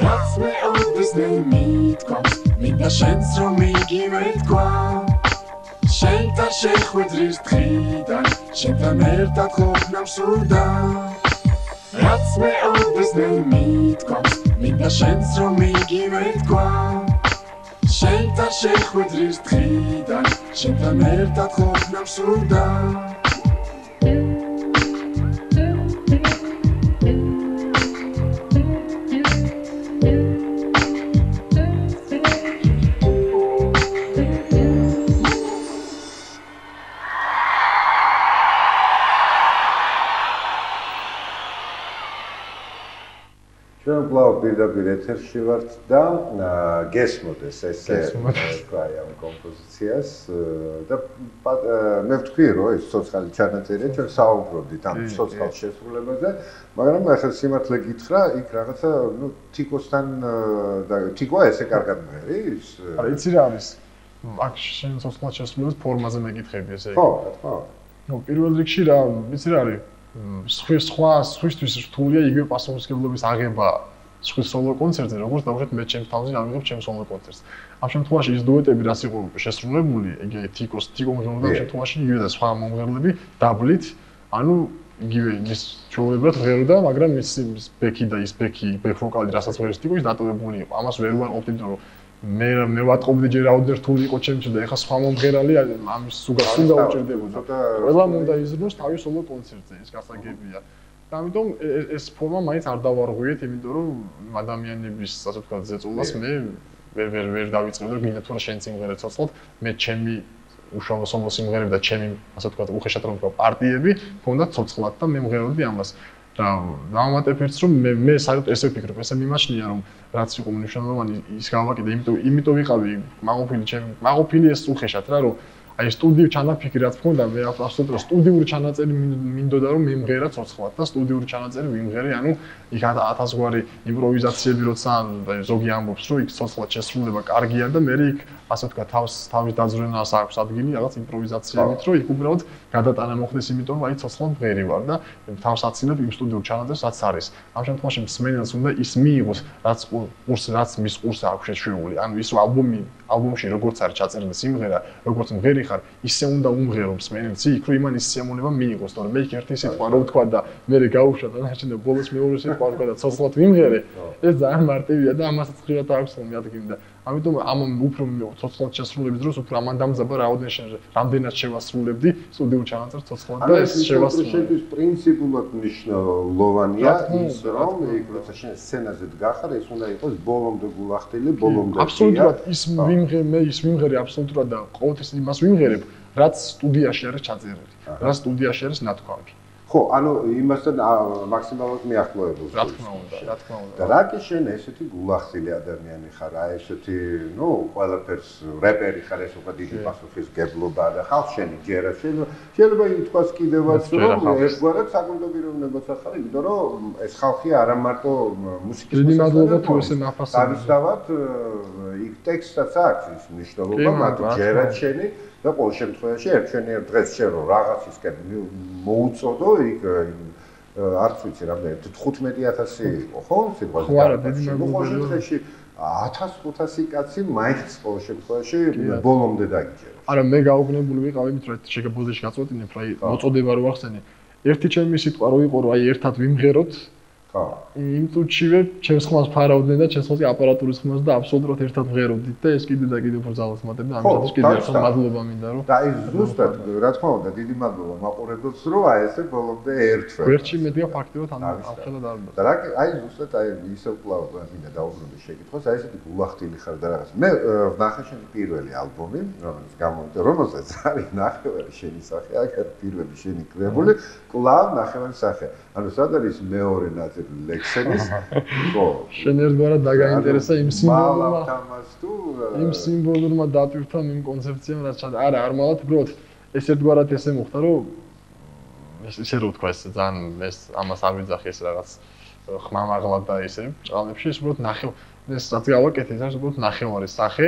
რაც მეოდეს ნემითქვამს მინდა შენს რომ იგივე თქვა შენთან შეხვედრის დღიდან შენთან ერთად ყოფნა მსურდა რაც მეოდეს ნემითქვამს მინდა შენს რომ იგივე თქვა შენთან შეხვედრის დღიდან შენთან ერთად ყოფნა მსურდა ჩვენ კვლავ პირდაპირ ეთერში ვართ და გესმოდეს ესე თქვა ამ კომპოზიციას და მე ვთქვი რომ ეს ცოცხალი ჩანაწერია ჩვენ საუბრობდით ამ ცოცხალ შესრულებაზე მაგრამ ახლა სიმართლე გითხრა იქ რაღაცა ნუ თიკოსთან და თიკვა ესე კარგად მღერის არა იცი რა არის აქ შენ ცოცხალ შესრულების ფორმაზე მეკითხები ესე იგი ხო რა თქმა უნდა ნუ პირველ რიგში რა იცი რა არის სხვისთვის რთულია იგივე პასუხისმგებლობის აღება სხვის სოლო კონცერტზე, როგორც დავუშვათ მე ჩემს თავზე ავიღებ ჩემს სოლო კონცერტს. ამ შემთხვევაში ის დუეტები რაც იყო შესრულებული, იგი თიკო მღეროდა ამ შემთხვევაში იგივე და სხვა მომღერლები დაბლით, ანუ იგივე ის ჩვეულებრივად მღეროდა, მაგრამ ის ბექი და ის ბექ ვოკალი რასაც მღერის თიკო ის დატოვებული იყო. ამას ვერ ვარყოფდი, რომ მე ვატყობდი ჯერ რაოდენერ რთული იყო ჩემში და ეხა სხვა მომღერალი ამის სულ გაუჭირდებოდა. ყველამ უნდა იზრუნოს თავის სოლო კონცერტზე, ეს გასაგებია. და ამიტომ ეს ფორმა მაინც არ დავარღვიეთ, იმიტომ რომ ადამიანების, ასე ვთქვათ, ზეწოლას მე ვერ დავიწყებ და გინდა თუ რა შენ სიმღერა ცოცხლად, მე ჩემი უშუალო სოლო სიმღერები და ჩემი, ასე ვთქვათ, უხეშად რომ ვთქვა, პარტიები მქონდა ცოცხლად და მე მღეროდი ამას. და დავამატებ ერთს რომ მე საერთოდ ესე ვფიქრობ, ესე მიმაჩნია რომ რაც იყო მნიშვნელოვანი ის გავაკეთე, იმიტომ ვიყავი მაყოფილი ეს უხეშად რა რომ აი სტუდიო ჩანაფიქრი რაც მქონდა მე აბსოლუტურად სტუდიური ჩანაწერი მინდოდა რომ მიმღერა ცოცხლად და სტუდიური ჩანაწერი ვიმღერე ანუ იქ 1000 გვარი იმპროვიზაციები როცა ზოგი ამბობს რომ იქ ცოცხლად შესრულება კარგია და მე იქ ასე ვთქვა თავის დაძვრენას აქვს ადგილი რაღაც იმპროვიზაციებით რომ იქ უბრალოდ გადატანა მოხდეს იმიტომ რომ აი ცოცხლად მღერი ვარ და თავს აცილებ იმ სტუდიურ ჩანაწერს რაც არის ამ შემთხვევაში მსმენელს უნდა ის მიიღოს რაც მის ყურს აქვს შეშვებული ანუ ის ალბომში როგორც არის ჩაწერილი სიმღერა როგორც მღერი ხარ ისე უნდა უმღერო მსმენელს იქ რომ იმან ის სიამოვნება მიიღოს თორემ მე ერთი სიტყვა რო ვთქვა და მე გავუშვა და ნახე ბოლოს მეორე სიტყვა ვთქვა და ცოცხლად ვიმღერე ეს ძალიან მარტივია და ამასაც ხშირად აქვს ხოლმე ადგილი და ამიტომ ამ უფრო ცოცხლად შესრულების დროს უფრო ამან დამძაბა რამდენად შევასრულებდი სტუდიურ ჩანაწერს ცოცხლად და ეს შევასრულებდი პრინციპულად მნიშვნელოვანია ის რომ იქ როცა შენ სცენაზე დგახარ ეს უნდა იყოს ბოლომდე გულახდილი ბოლომდე აბსოლუტურად ის ვიმღერე აბსოლუტურად და ყოველთვის იმას ვიმღერებ რაც სტუდიაში არის ჩაწერილი რა სტუდიაში არის ნათქვამი ხო, ანუ იმასთან მაქსიმალურად მიახლოებულ. რა თქმა უნდა. და რა კი შენ ესეთი გულახსილი ადამიანი ხარ, აი ესეთი, ნუ, ყველაფერს რეპერი ხარ, ეს უკვე დიდი პასუხისმგებლობაა და ხალხს შენი ჯერა შეიძლება ითქვას კიდევაც რომ ერთგვარად საკონტობირებლებაც ახარ, იმიტომ რომ ეს ხალხი არა მარტო მუსიკის დიდი მადლობა თუ ესე ნაფასებია. თავისთავად იქ ტექსტსაც აქვს ის მნიშვნელობა, მაგრამ ჯერა შენი და ყოველ შემთხვევაში ერთჩენიერ დღეს შენ რომ რაღაცისკენ მოუწოდო იქ არც ვიცი რამდენი 15000 იყო ხო სიტყვაზე ხო არა დიდი მადლობა 1500 კაცი მაინც ყოველ შემთხვევაში ბოლომდე დაგიჯერა არა მე გაუგნებული ვიყავ იმით რომ შეგებოდეში გაწყვეტინებ რა მოწოდება რო ახსენე ერთი ჩემი სიტყვა რო იყო რომ აი ერთად ვიმღეროთ იმ წუთშივე ჩემს ხმას ფარავდნენ და ჩემს ხმაზე აპარატურის ხმას და აბსოლუტურად ერთად მღერობდით და ეს კიდე და კიდე უფრო ძალას მატებდა ამისათვის კიდე ერთხელ მადლობა მინდა რომ და აი ზუსტად რა თქმა უნდა დიდი მადლობა მაყურებელს რომ აი ესე ბოლომდე ერთვე ვერჩი მედია ფაქტიურად ამხელა დაარბა და რა აი ზუსტად აი ისე კვლავ მინდა დაუბრუნდე შეკითხვას აი ესეთი გულახდილი ხარ და რაღაც მე ვნახე შენი პირველი ალბომი რომელსაც არის ნახევარი შენი სახე აქ პირველი შენი კრებული კვლავ ნახევარი სახე ანუ სად არის მეორე ნაწილი ლექსენის ხო შენ ერთგვარად დაგაინტერესა იმ სიმბოლურმა თამას თუ იმ სიმბოლურმა დატვირთვა იმ კონცეფციამ რაც არა არ მალათ უბრალოდ ეს ერთგვარად ესე მოხდა რომ ესე რო თქვა ეს ძალიან ეს ამას არ ვიძახი ეს რაღაც ხმამაღლა და ისე ჭალებში ის უბრალოდ ნახე ეს რაც გავაკეთე ეს უბრალოდ ნახევარი სახე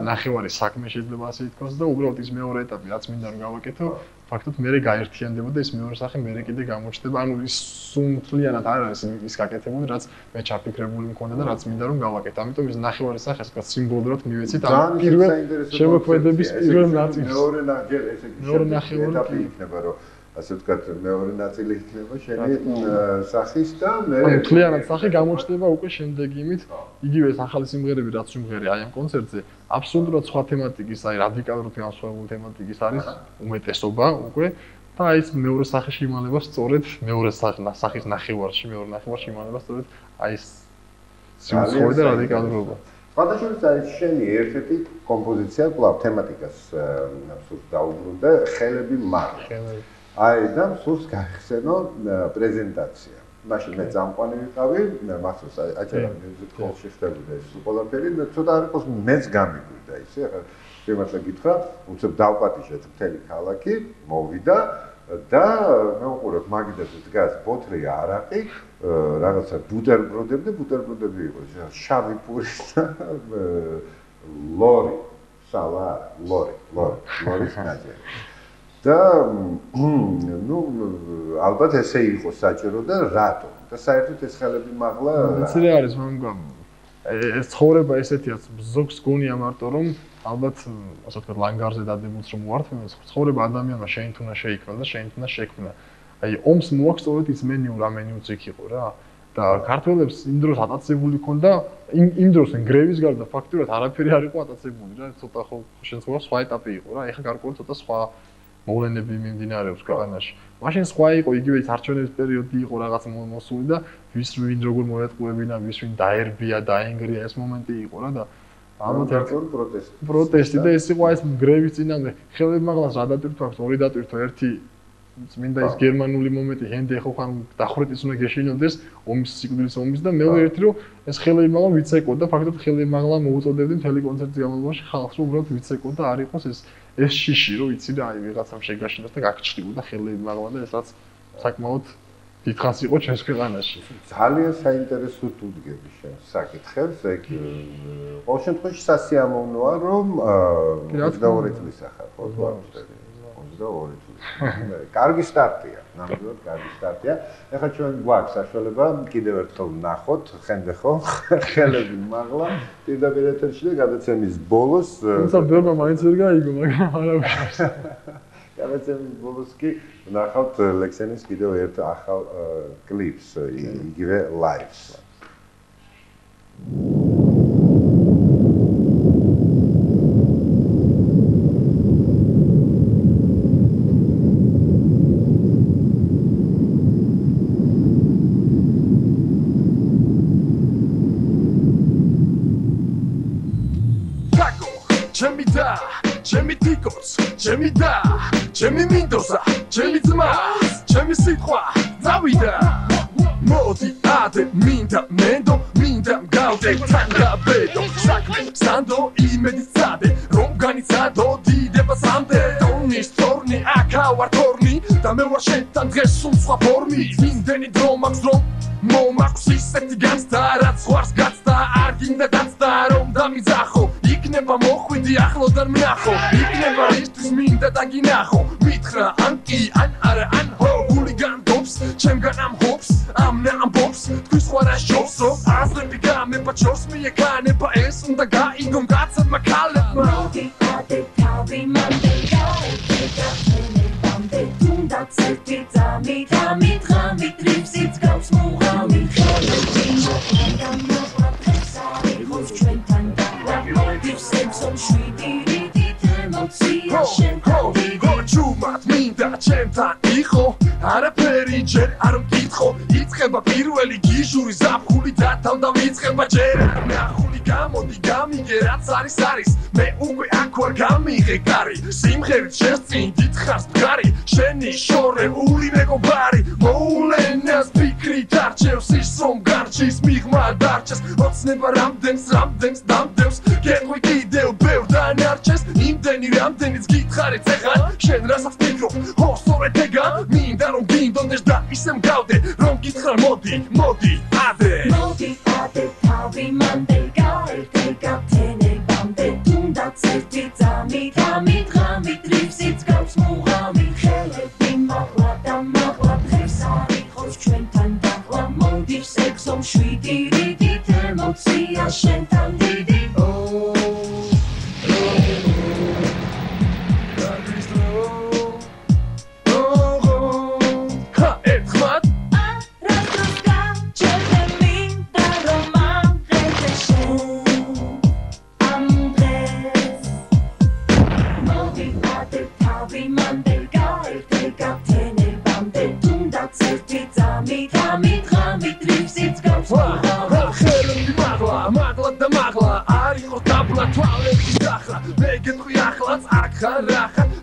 ნახევარი საქმე შეიძლება ასე ითქვას და უბრალოდ ის მეორე ეტაპი რაც მინდა რომ გავაკეთო ფაქტობრივად მე გაერთიანდებოდა ეს მეორე სახე მე კიდე გამოჩნდება ანუ ის სუნთლიანად არ არის ის გაკეთებული რაც მე ჩაფიქრებული მქონდა და რაც მინდა რომ გავაკეთო ამიტომ ეს ნახევარი სახე ასე ვთქვათ სიმბოლურად მივეცით ამ პირველ შემოქმედების პირველ ნაწილს მეორე ნახევარი იქნება რომ ასე ვთქვათ მეორე ნაწილი იქნება შენი სახის და მე მთლიანად სახე გამოჩნდება უკვე შემდეგი იმით იგივე ეს ახალი სიმღერები რაც ვიმღერე აი ამ კონცერტზე აბსოლუტურად სხვა თემატიკის აი რადიკალურად განსხვავებული თემატიკის არის უმეტესობა უკვე და აი ეს მეორე სახეში იმალება სწორედ მეორე სახის ნახევარში მეორე ნახევარში იმალება სწორედ აი ეს სიმღერა და რადიკალურობა სხვადასხვა არის შენი ერთ-ერთი კომპოზიცია კვლავ თემატიკას სულ დაუბრუნდა ხელები მარ აი და სულს გაიხსენო პრეზენტაცია მაშინ მე წამყვანი ვიყავი, მახსოვს აჭარა music hall-ში ხდებოდა ეს ყველაფერი, ცოტა არ იყოს მეც გამიგვიდა ისე, ახლა შემართლა გითხრა, უცებ დავპატიჟეთ მთელი ქალაქი, მოვიდა და მე უყურებ მაგიდაზე დგას ბოთლი არაყი, რაღაცა ბუტერბროდები იყო, შავი პური და ლორი, სალა, ლორის ნაჯერი. და ნუ ალბათ ესე იყო საჭირო და რატო? და საერთოდ ეს ხელები მაღლა იცი რა არის მამგან ეს ცხოვრება ესეთია ზოგს გონია მარტო რომ ალბათ ასე ვთქვათ ლანგარზე დადებულს რომ უართმევ ცხოვრება ადამიანმა შენ თუ უნდა შეიქმნა და შენ თუ უნდა შექმნა აი ომს მოაქვს სწორედ ის მენიუ რა მენიუც იქ იყო რა და ქართველებს იმ დროს ატაცებული ქონდა იმ დროს გრევის გარდა ფაქტურად არაფერი არ იყო ატაცებული რა ცოტა ხო შენ სხვა ეტაპი იყო რა ეხლა გარკვეულ ცოტა სხვა მოვლენები მიმდინარეობს ქვეყანაში. მაშინ სხვა იყო იგივე ის არჩევნების პერიოდი იყო რაღაც მოსული და ვის ვინ როგორ მოეტყუებინა, ვის ვინ დაერბია, დაენგრია ეს მომენტი იყო რა და ამათ პროტესტი და ეს იყო ეს გრევის წინამდე. ხელები მაღლას რა დატვირთვა აქვს, ორი დატვირთვა, ერთი წმინდა ის გერმანული მომენტი, ჰენდე ხო ხან დახვრეტის უნდა გეშინოდეს ომის სიკვდილის ომის და მეორე ერთი რომ ეს ხელები მაღლა ვიცეკოდა, ფაქტობრივად ხელები მაღლა მოუწოდებდი მთელი კონცერტის განმავლობაში ხალხს რომ უბრალოდ ვიცეკოდა არ იყოს ეს შიში რომ იცი და აი ვიღაცამ შეგაშინოს და გაგჭრილა ხელები მაღლა და ეს რაც საკმაოდ დიდხანს იყო ჩვენს ქვეყანაში. ძალიან საინტერესო თუდგები შენ საკითხებს, ეგ ყოველ შემთხვევაში სასიამოვნოა რომ 22 წლის ახალ ხო 22 წლის. კარგი სტარტია, ნამდვილად კარგი სტარტია. ეხლა ჩვენ გვაქვს საშუალება კიდევ ერთხელ ვნახოთ, ხენდე ხო, ხელები მაღლა, პირდაპირ ეთერში და გადაცემის ბოლოს თუმცა ბევრმა მაინც ვერ გაიგო, მაგრამ არა უშავს. გადაცემის ბოლოს კი ვნახავთ ლექსენის კიდევ ერთ ახალ კლიპს, იგივე live-ს. ჩემი და ჩემი მინდოსა ჩემი ძმა ჩემი სიტყვა დავიდა მოდი ადე მინდა მენდო მინდა გავდე თანგაბედო საქმე სანდო იმედი წადე რომ განიცადო დიდება სამდე ტონის თორნი აქავარ თორნი და მე ვარ შენთან დღეს სულ სხვა ფორმი იმდენი დრო მაქვს რომ მომაქვს ისეთი განცდა რაც ხვარს გაცდა არ გინდა დაცდა რომ დამიძახო იქნება მოხვიდი ახლოდან ვნახო იქნება ისთვის მინდა დაგინახო მითხრა ან კი ან არა ან ჰო გული განდობს ჩემგან ამბობს ამნა ამბობს თქვი სხვა რა შობს რომ აზრები გამეპაჩოს მიეკანება ეს უნდა გაიგონ კაცებმა ქალებმა მოდი ადე თავი მანდე გაიგე მანდე თუნდა ცერტი ძამი თამი თამი ტრიფსიც გავს მუღამი ხელები გამოგვა ფესარი ხოს ჩვენთან ჩუმად მინდა ჩემთან იყო არაფერი ჯერ არ მკითხო იწყება პირველი გიჟური ზაფხული და თავდავიწყება ჯერ ნახული გამოდი გამიგე რაც არის მე უკვე აქ ვარ გამიღე კარი სიმღერით შესწინ დიდხანს მდგარი შენი შორეული მეგობარი მოულენას ფიქრით არჩევს ის რომ გარჩის მიღმა დარჩეს ოცნება რამდენს დამდევს გეტყვი კიდევ ბევრ დანარჩეს იმდენი რამდენიც გითხარით ეხან შენ რასაც ფიქრობ ხო სწორედ ეგა მინდა რომ გინდონდეს და ისე მგავდე რომ გითხრა მოდი ადე თავი მანდე გაერთე გაფთენებამდე თუნდაც ერთი ძამი თამი დღამი ტრიფსიც გავს მუღამი ხელები მაღლა და მაღლა დღეს არ იყოს ჩვენთან დახლა მოდი სექსო მშვიდი რიდით ემოცია შენთან დიდი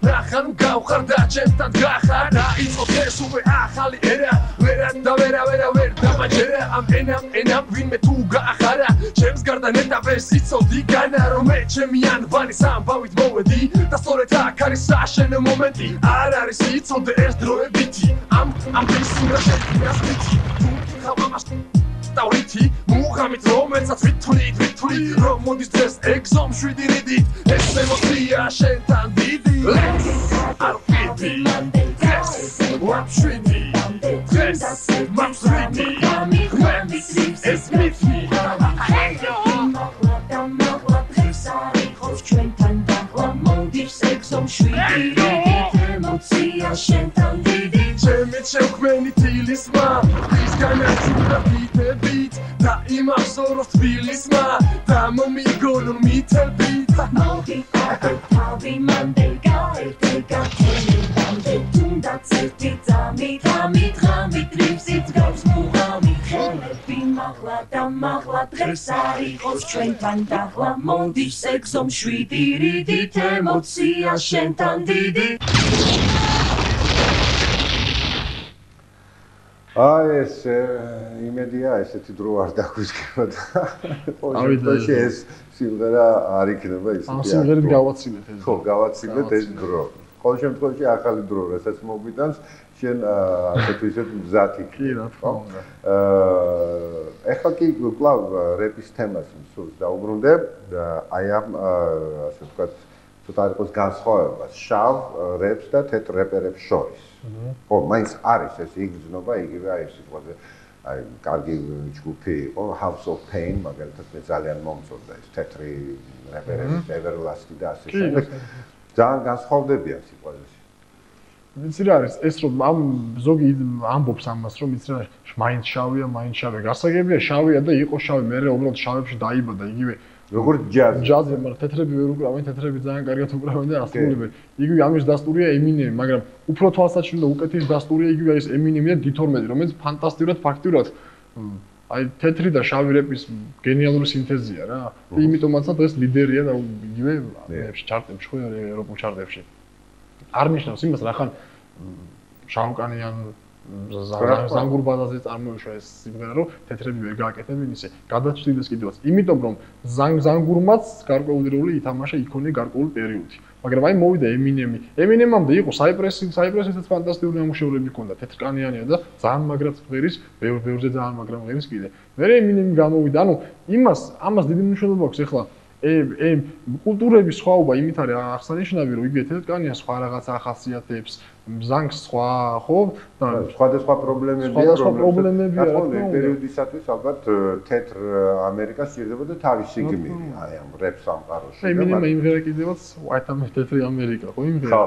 Rachan გავხარ და ჩემთან გახარ დაიწყო დღეს უკვე ახალი ერა ვერა და ვერ დამაჯერა ამ ენამ ვინმე თუ გაახარა ჩემს გარდა ნეტავეს იცოდი განა რომ მე ჩემი ანბანის ამბავით მოვედი და სწორედ აქ არის საშენო მომენტი არ არის იცოდე ეს დროებითი ამ დისურა შეფიასმითი თუ ხავ ამას დავრითი მუღამით რომელსაც ვითვლი რომ მოდის დღეს ეგზომ 7 რიდით ეს ემოცია შენთან დიდი არ ვიდი დღეს ვაფშვიდი დღეს მაფსვიდი ეს მითი ჩვენთან დახლა მოდის ეგზომ 7 რიდით ემოცია შენთან დიდი ჩემი შევქმენი თილისმა ის განაჩუქა ფიტებით და იმახსოვროს თბილისმა და მომიგონო მითებით მოდი თავი მანდე გაერთეგა თემამდე თუნდაც ერთი ძამით რიფსიც გავს მუღამით ხელები მაღლა დღეს არ იყოს ჩვენთან დახლა მოდის ეგზომ 7 რიდით ემოცია შენთან დიდი ეს იმედია ესეთი დრო არ დაგვისკება და ყოველთვის ეს სიმღერა არ იქნება ისეთი. ამ სიმღერით გავაცილეთ ეს. ხო, გავაცილეთ ეს დრო. ყოველ შემთხვევაში ახალი დრო, რასაც მოგვიტანს, შენ ასეთ ისეთ მზად იქ. კი, რა თქმა უნდა. ეხლა კი კვლავ რეპის თემას მსურს დაუბრუნდებ და აი ამ ასე ვთქვათ, ცოტა იყოს განსხვავება შავ რეპს და თეთრ რეპერებს შორის. ხო, მაინც არის ეს იგრძნობა იგივე აი სიტყვაზე აი კარგი ჯგუფი იყო House of Pain, მაგალითად მე ძალიან მომწონდა ეს თეთრი რეპერები Everlasting და ასე შემდეგ. ძალიან განსხვავდებიან სიტყვაზე. ვიცი რა არის ეს რომ ამ ზოგი ამბობს ამას რომ იცი რა მაინც შავია გასაგებია შავია და იყო შავი მე უბრალოდ შავებში დაიბადა იგივე როგორც ჯაზი მაგრამ თეთრები ვერ უკრავენ თეთრები ძალიან კარგად უკრავენ და ასრულებენ იგივე ამის დასტურია ემინემი მაგრამ უფრო თვალსაჩინო და უკეთესი დასტურია იგივე ეს ემინემი და დითორმეტი რომელიც ფანტასტიკურად ფაქტიურად აი თეთრი და შავი რეპის გენიალური სინთეზია რა იმიტომაც დღეს ლიდერია და იგივე მეებში ჩარტებში ხო ევროპულ ჩარტებში არ ნიშნავს იმას რახან შავკანიან ზანგურბადაზე წარმოიშვა ეს სიმღერა რომ თეთრები ვერ გააკეთებენ ისე გადაჭრილეს კიდევაც იმიტომ რომ ზანგურმაც გარკვეული როლი ითამაშა იქონე გარკვეული პერიოდი მაგრამ აი მოვიდა ემინემამდე იყო საიპრესისაც ფანტასტიკური ამუშავრები ჰქონდა თეთრკანიანია და ძალიან მაგრად ღერის ბევრზე ძალიან მაგრამ ღერის კიდე მე ემინემი გამოვიდა ანუ ამას დიდი მნიშვნელობა აქვს ეხლა კულტურების სხვაობა იმით არის აღსანიშნავი რომ იგივე თეთრკანია სხვა რაღაც ახასიათებს ზანგს სხვა ხო და სხვადასხვა პრობლემებია რა თქმა უნდა პერიოდისათვის ალბათ თეთრ ამერიკას სჭირდებოდა თავისი გმირი აი ამ რეპ სამყაროში და ემინემი იმღერა კიდევაც white თეთრი ამერიკა ხო იმღერა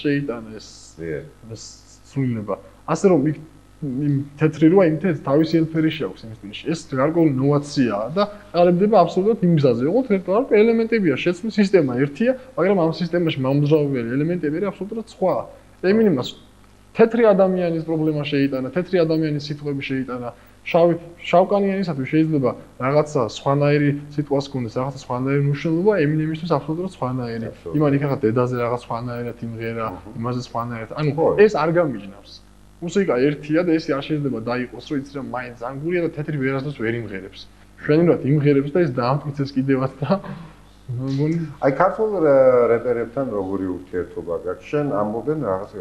შეიტანა ეს სრულება ასე რომ თეთრი როა იმ თავისი ელფერიში აქვს იმ სტილში ეს გარკვეული ნოვაციაა და ყალიბდება აბსოლუტურად იმ გზაზე ოღონდ ერთგვარი ელემენტებია შეცვლის სისტემა ერთია მაგრამ ამ სისტემაში მომძრავებელი ელემენტები არის აბსოლუტურად სხვა ემინემას თეთრი ადამიანის პრობლემა შეიტანა თეთრი ადამიანის სიტყვები შეიტანა შავკანიანისათვის შეიძლება რაღაცა სხვანაირი სიტყვას ჰქონდეს რაღაცა სხვანაირი მნიშვნელობა ემინემისთვის აბსოლუტურად სხვანაირი იმან იქახა დედაზე რაღაც სხვანაირად იმღერა იმაზე სხვანაირად ანუ ეს არ გამიჯნავს მუსიკა ერთია და ეს არ შეიძლება დაიყოს რომ იცი რა მაინც ზანგურია და თეთრი ვერასდროს ვერ იმღერებს შვენივრად იმღერებს და ეს დაამტკიცეს კიდევაც და აი ქართულ რეპერებთან როგორი ურთიერთობა გაქვს შენ ამბობენ რაღაც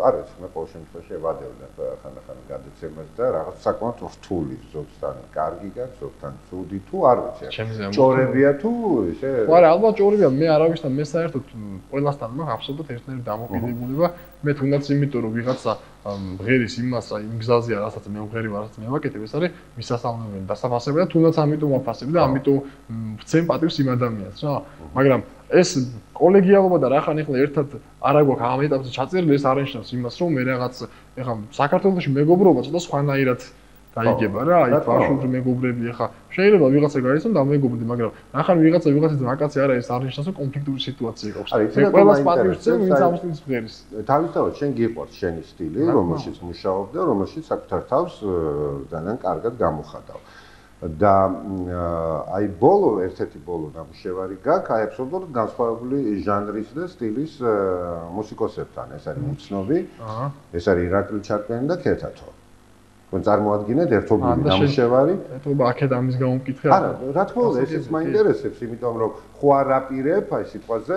არის მე ყოველ შემთხვევაში ევადევნებ ხანდახან გადაცემას და რაღაც საკმაოდ რთული ზოგთან კარგი გაქვს ზოგთან ცუდი თუ არ ვიცი ჭორებია თუ ისე არა ალბათ ჭორებია მე არავისთან მე საერთოდ ყველასთან მაქვს აბსოლუტურად ერთნაირი დამოკიდებულება მე თუნდაც იმიტომ რომ ვიღაცა მღერის იმას იმ გზაზეა რასაც მე მღერი ვარ რასაც მე ვაკეთებ ეს არის მისასალმებელი დასაფასებელი და თუნდაც ამიტომ ვაფასებ და ამიტომ ვცემ პატივს იმ ადამიანს რა მაგრამ ეს კოლეგიალობა და რახან ეხლა ერთად არა გვაქვს ამ ეტაპზე ჩაწერილი ეს არ ნიშნავს იმას რომ მე რაღაც ეხლა საქართველოში მეგობრობა ცოტა სხვანაირად გაიგება რა აი ბავშვები მეგობრები ეხლა შეიძლება ვიღაცა გაიცნო და მეგობრები მაგრამ რახან ვიღაცა ვაკაცი არა ეს არ ნიშნავს რომ კონფლიქტური სიტუაცია გაქვს მე ყველას პატივს ვცემ ვინც ამ სტილის მღერის თავისთავად შენ გიყვარს შენი სტილი რომელშიც მუშაობ და რომელშიც საკუთარ თავს ძალიან კარგად გამოხატავ და აი ბოლო ერთ-ერთი ბოლო ნამუშევარი გაქვს, აი აბსოლუტურად განსხვავებული ჟანრის და სტილის მუსიკოსებთან. ეს არის უცნობი. ეს არის ირაკლი ჩარკვიანი და ქეთათო. თქვენ წარმოადგენთ ერთობლივი ნამუშევარი. ეთობა აქეთ ამის გამო მკითხე. არა, რა თქმა უნდა, ესეც მაინტერესებს, იმიტომ რომ ხო არ აპირებ აი სიტყვაზე,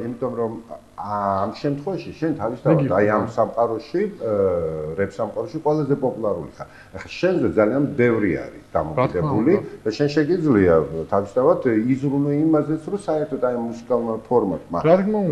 იმიტომ რომ ამ შემთხვევაში შენ თავისთავად აი ამ სამყაროში, რეპ სამყაროში ყველაზე პოპულარული ხარ. ახლა შენზე ძალიან ბევრი არის დამოკიდებული და შენ შეგიძლია თავისთავად იზრუნო იმაზეც, რომ საერთოდ აი მუსიკალურ ფორმატმა,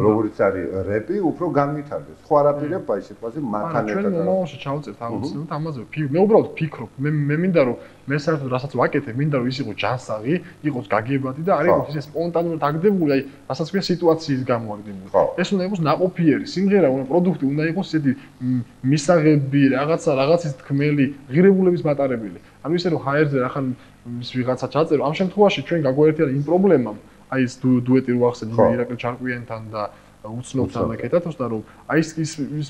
როგორც არის რეპი, უფრო განვითარდეს. ხო არ აპირებ აი სიტყვაზე მათთან ერთად. ჩვენ მომავალში ჩავწერთ აუცილებლად ამაზე. მე უბრალოდ ფიქრობ, მე მინდა რომ მე საერთოდ რასაც ვაკეთებ, მინდა რომ ის იყოს ჯანსაღი, იყოს გაგებადი და არ იყოს ისე სპონტანურად აგდებული, აი, რასაც ქვია სიტუაციის გამო აგდებული. ეს უნდა იყოს ნაყოფიერი, სიმღერა უნდა პროდუქტი უნდა იყოს ისეთი მისაღები, რაღაცის თქმელი, ღირებულების მატარებელი. ანუ ისე რომ ჰაერზე ახლა ის ვიღაცა ჩაწერო, ამ შემთხვევაში ჩვენ გაგვაერთიანა იმ პრობლემამ, აი ეს დუეტი რო ახსენე ირაკლი ჩარკვიანთან და უცნობთან და ქეთათოსთან, რომ აი ის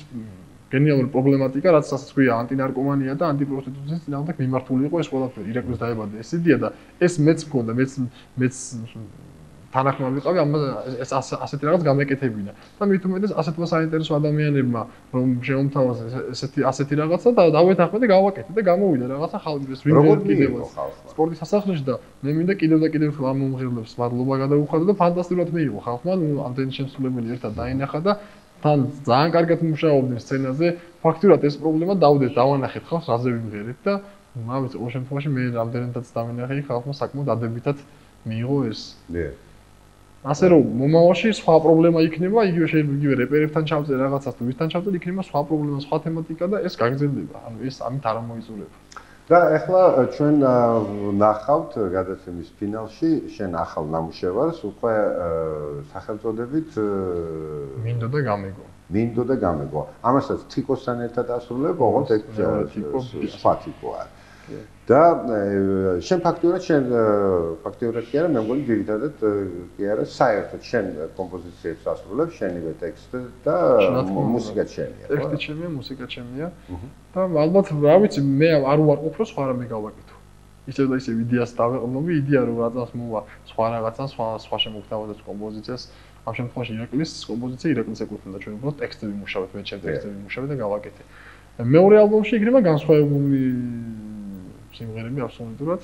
გენიალური პრობლემატიკა, რაც ასაც ქვია ანტინარკომანია და ანტიპროსტიტუციის წინააღმდეგ მიმართული იყო ეს ყველაფერი. ირაკლის დაებადა ეს იდეა და ეს მეც მქონდა, მეც თანახმად ვიყავი, ეს ასეთი რაღაც გამეკეთებინა. და მით უმეტეს ასეთმა საინტერესო ადამიანებმა რომ შეუმთავაზეს ასეთი რაღაცა და დავეთანხმე და გავაკეთე და გამოვიდა რაღაცა ხალხის ვინმე კიდევაც სპორტის სასახლეში და მე მინდა კიდევ და კიდევ ამ მომღერლებს მადლობა გადავუხადო და ფანტასტიკურად მიიღო ხალხმა, ამდენი შემსრულებელი ერთად დაინახა და თან ძალიან კარგად მუშაობდნენ სცენაზე. ფაქტურად ეს პრობლემა დავდეთ, დავანახეთ ხალხს, რაზე ვიმღერეთ და ამის ყოველ შემთხვევაში მე რამდენადაც დავინახე ხალხმა საკმაოდ ადებითად მიიღო ეს. ასე რომ მომავალში სხვა პრობლემა იქნება, იგივე შეიძლება იგივე რეპერებთან ჩავწერ რაღაცას თუ ვისთან ჩავწერ, იქნება სხვა პრობლემა, სხვა თემატიკა და ეს გაგრძელდება. ანუ ეს ამით არ მოიწურება. და ახლა ჩვენ ნახავთ გადაცემის ფინალში შენ ახალ ნამუშევარს, უკვე სახელწოდებით მინდო და გამეგო. მინდო და გამეგო. ამასაც თიკოსთან ერთად ასრულებ, ოღონდ ეს სხვა თიკო არის. და შენ ფაქტიურად კი არა, მე მგონი ძირითადად კი არა, საერთოდ შენ კომპოზიციებს ასრულებ, შენივე ტექსტი და მუსიკაც შენია. ტექსტი ჩემია, მუსიკა ჩემია. და ალბათ რა ვიცი, მე არ უარყოფ რომ სხვა რამე გავაკეთო. ისევ და ისევ იდეას დავეყნობი, იდეა რომ რაღაც მოვა სხვა რაღაცა, სხვა შემოგთავაზებს კომპოზიციას. ამ შემთხვევაში ირაკლის კომპოზიცია ირაკლის ეკუთვნოდა, ჩვენ უბრალოდ ტექსტები ვიმუშავებთ, მე ჩემ ტექსტები ვიმუშავე და გავაკეთე. მეორე ალბომში იქნება განსხვავებული სიმღერები აბსოლუტურად.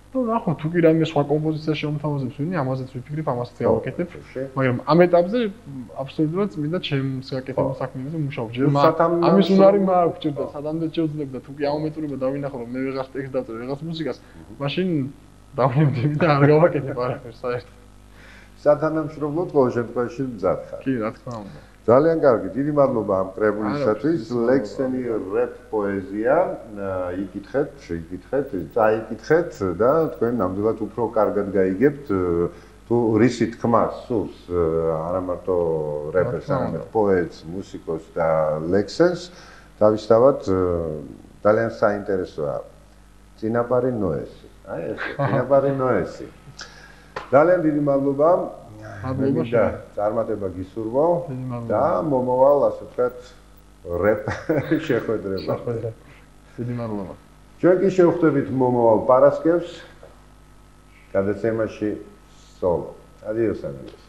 და ნახო, თუ კი რამე სხვა კომპოზიცია შემოთავაზებს ვინმე, ამაზეც ვიფიქრებ, ამასაც გავაკეთებ. მაგრამ ამ ეტაპზე აბსოლუტურად წმინდა ჩემს გაკეთებულ საქმეებზე მუშაობ. ამის უნარი მაქვს, ჭირდა სადამდე შევძლებდა, თუ კი ამომეწურება დავინახო, რომ მე ვიღაც ტექსტს დავწერე, ვიღაც მუსიკას, მაშინ დავნებდები და არ გავაკეთებ არაფერს საერთოდ. სათანამშრომლოდ ყოველ შემთხვევაში მზად ხარ. კი, რა თქმა უნდა. ძალიან კარგი, დიდი მადლობა ამ კრებულისათვის. ლექსენი რეპ პოეზია, იკითხეთ, წაიკითხეთ და თქვენ ნამდვილად უფრო კარგად გაიგებთ თუ რისი თქმა სურს არა მარტო რეპერს, არამედ პოეტს, მუსიკოსს და ლექსენს, თავისთავად ძალიან საინტერესოა. წინაპარი ნოესი. აი ეს წინაპარი ნოესი. ძალიან დიდი მადლობა. მადლობა. წარმატება გისურვო და მომავალ ასე ვთქვათ რეპ შეხვედრება. დიდი მადლობა. ჩვენ კი შევხვდებით მომავალ პარასკევს გადაცემაში სოლო. Adiós amigos.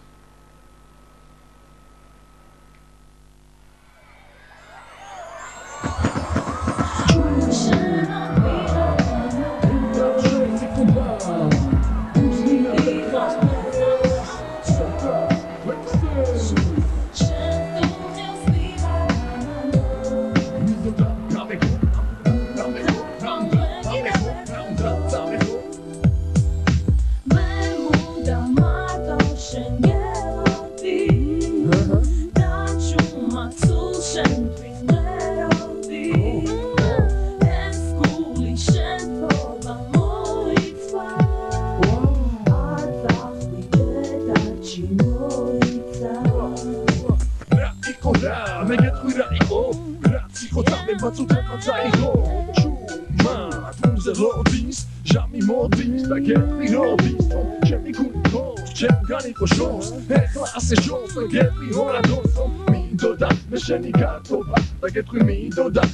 Mesheni gat boba, like it me, do that.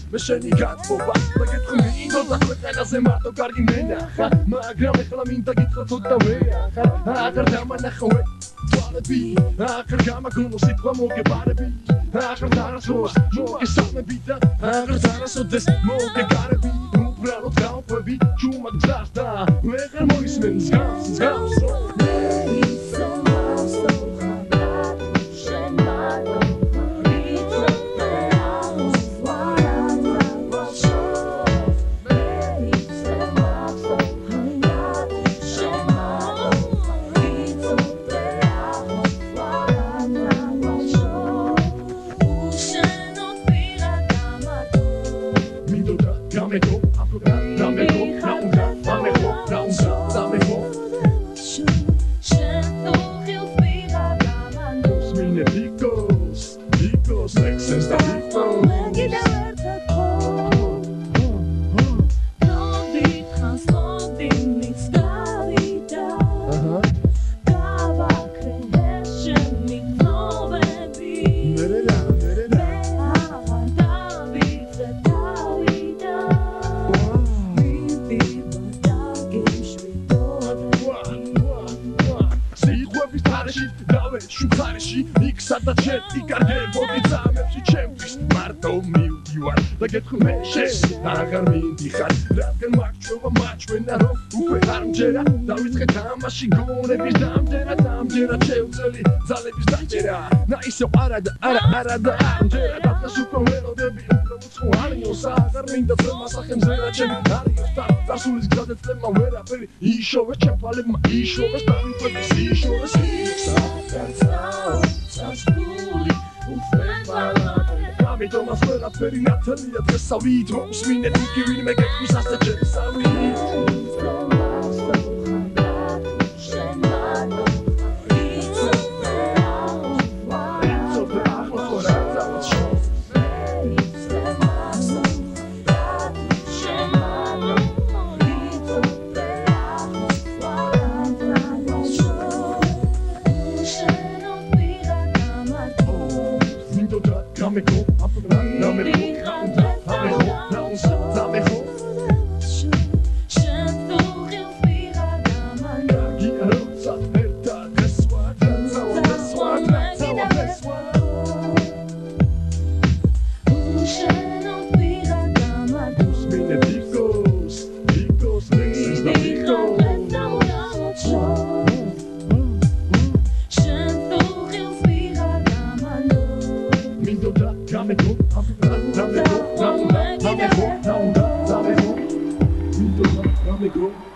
ხაზე მარტო კარგი მენახა მაგრამ ეხლა მინდა გითხრა ცოტა ვეახარ აღარ დამანახავე თვალები აღარ გამაგონო სიტყვა მოგებარები აღარ დარასდროს მოგესალმები და აღარ დარასოდეს მოგეგარები უბრალოდ გავყვები ჩუმად გზას და ვეღარ მოისმენ მსგავს აღარ მინდიხარ რადგან მაგჩვევა მაჩვენა რომ უკვე არ მჯერა დავიწყე თამაში გონების დამჯერა შევძლი ძალების დაჭერა და ისევ არა და არ მჯერა დათას უკვე ველოდები უცხოარიოს აღარ მინდა ძმა სახელმზერა ჩემი არიოს და დასულის გზაზე წლება ვერაფერი იშოვეს ჩემფალებმა იშოვეს დავიწყების იშოვეს სასწული უფლებალა ამიტომ მას ყველაფერი ნათელია დღესავით მოსმინეთ იგი ვინმე გეკვის ასე ჯერსავით Go.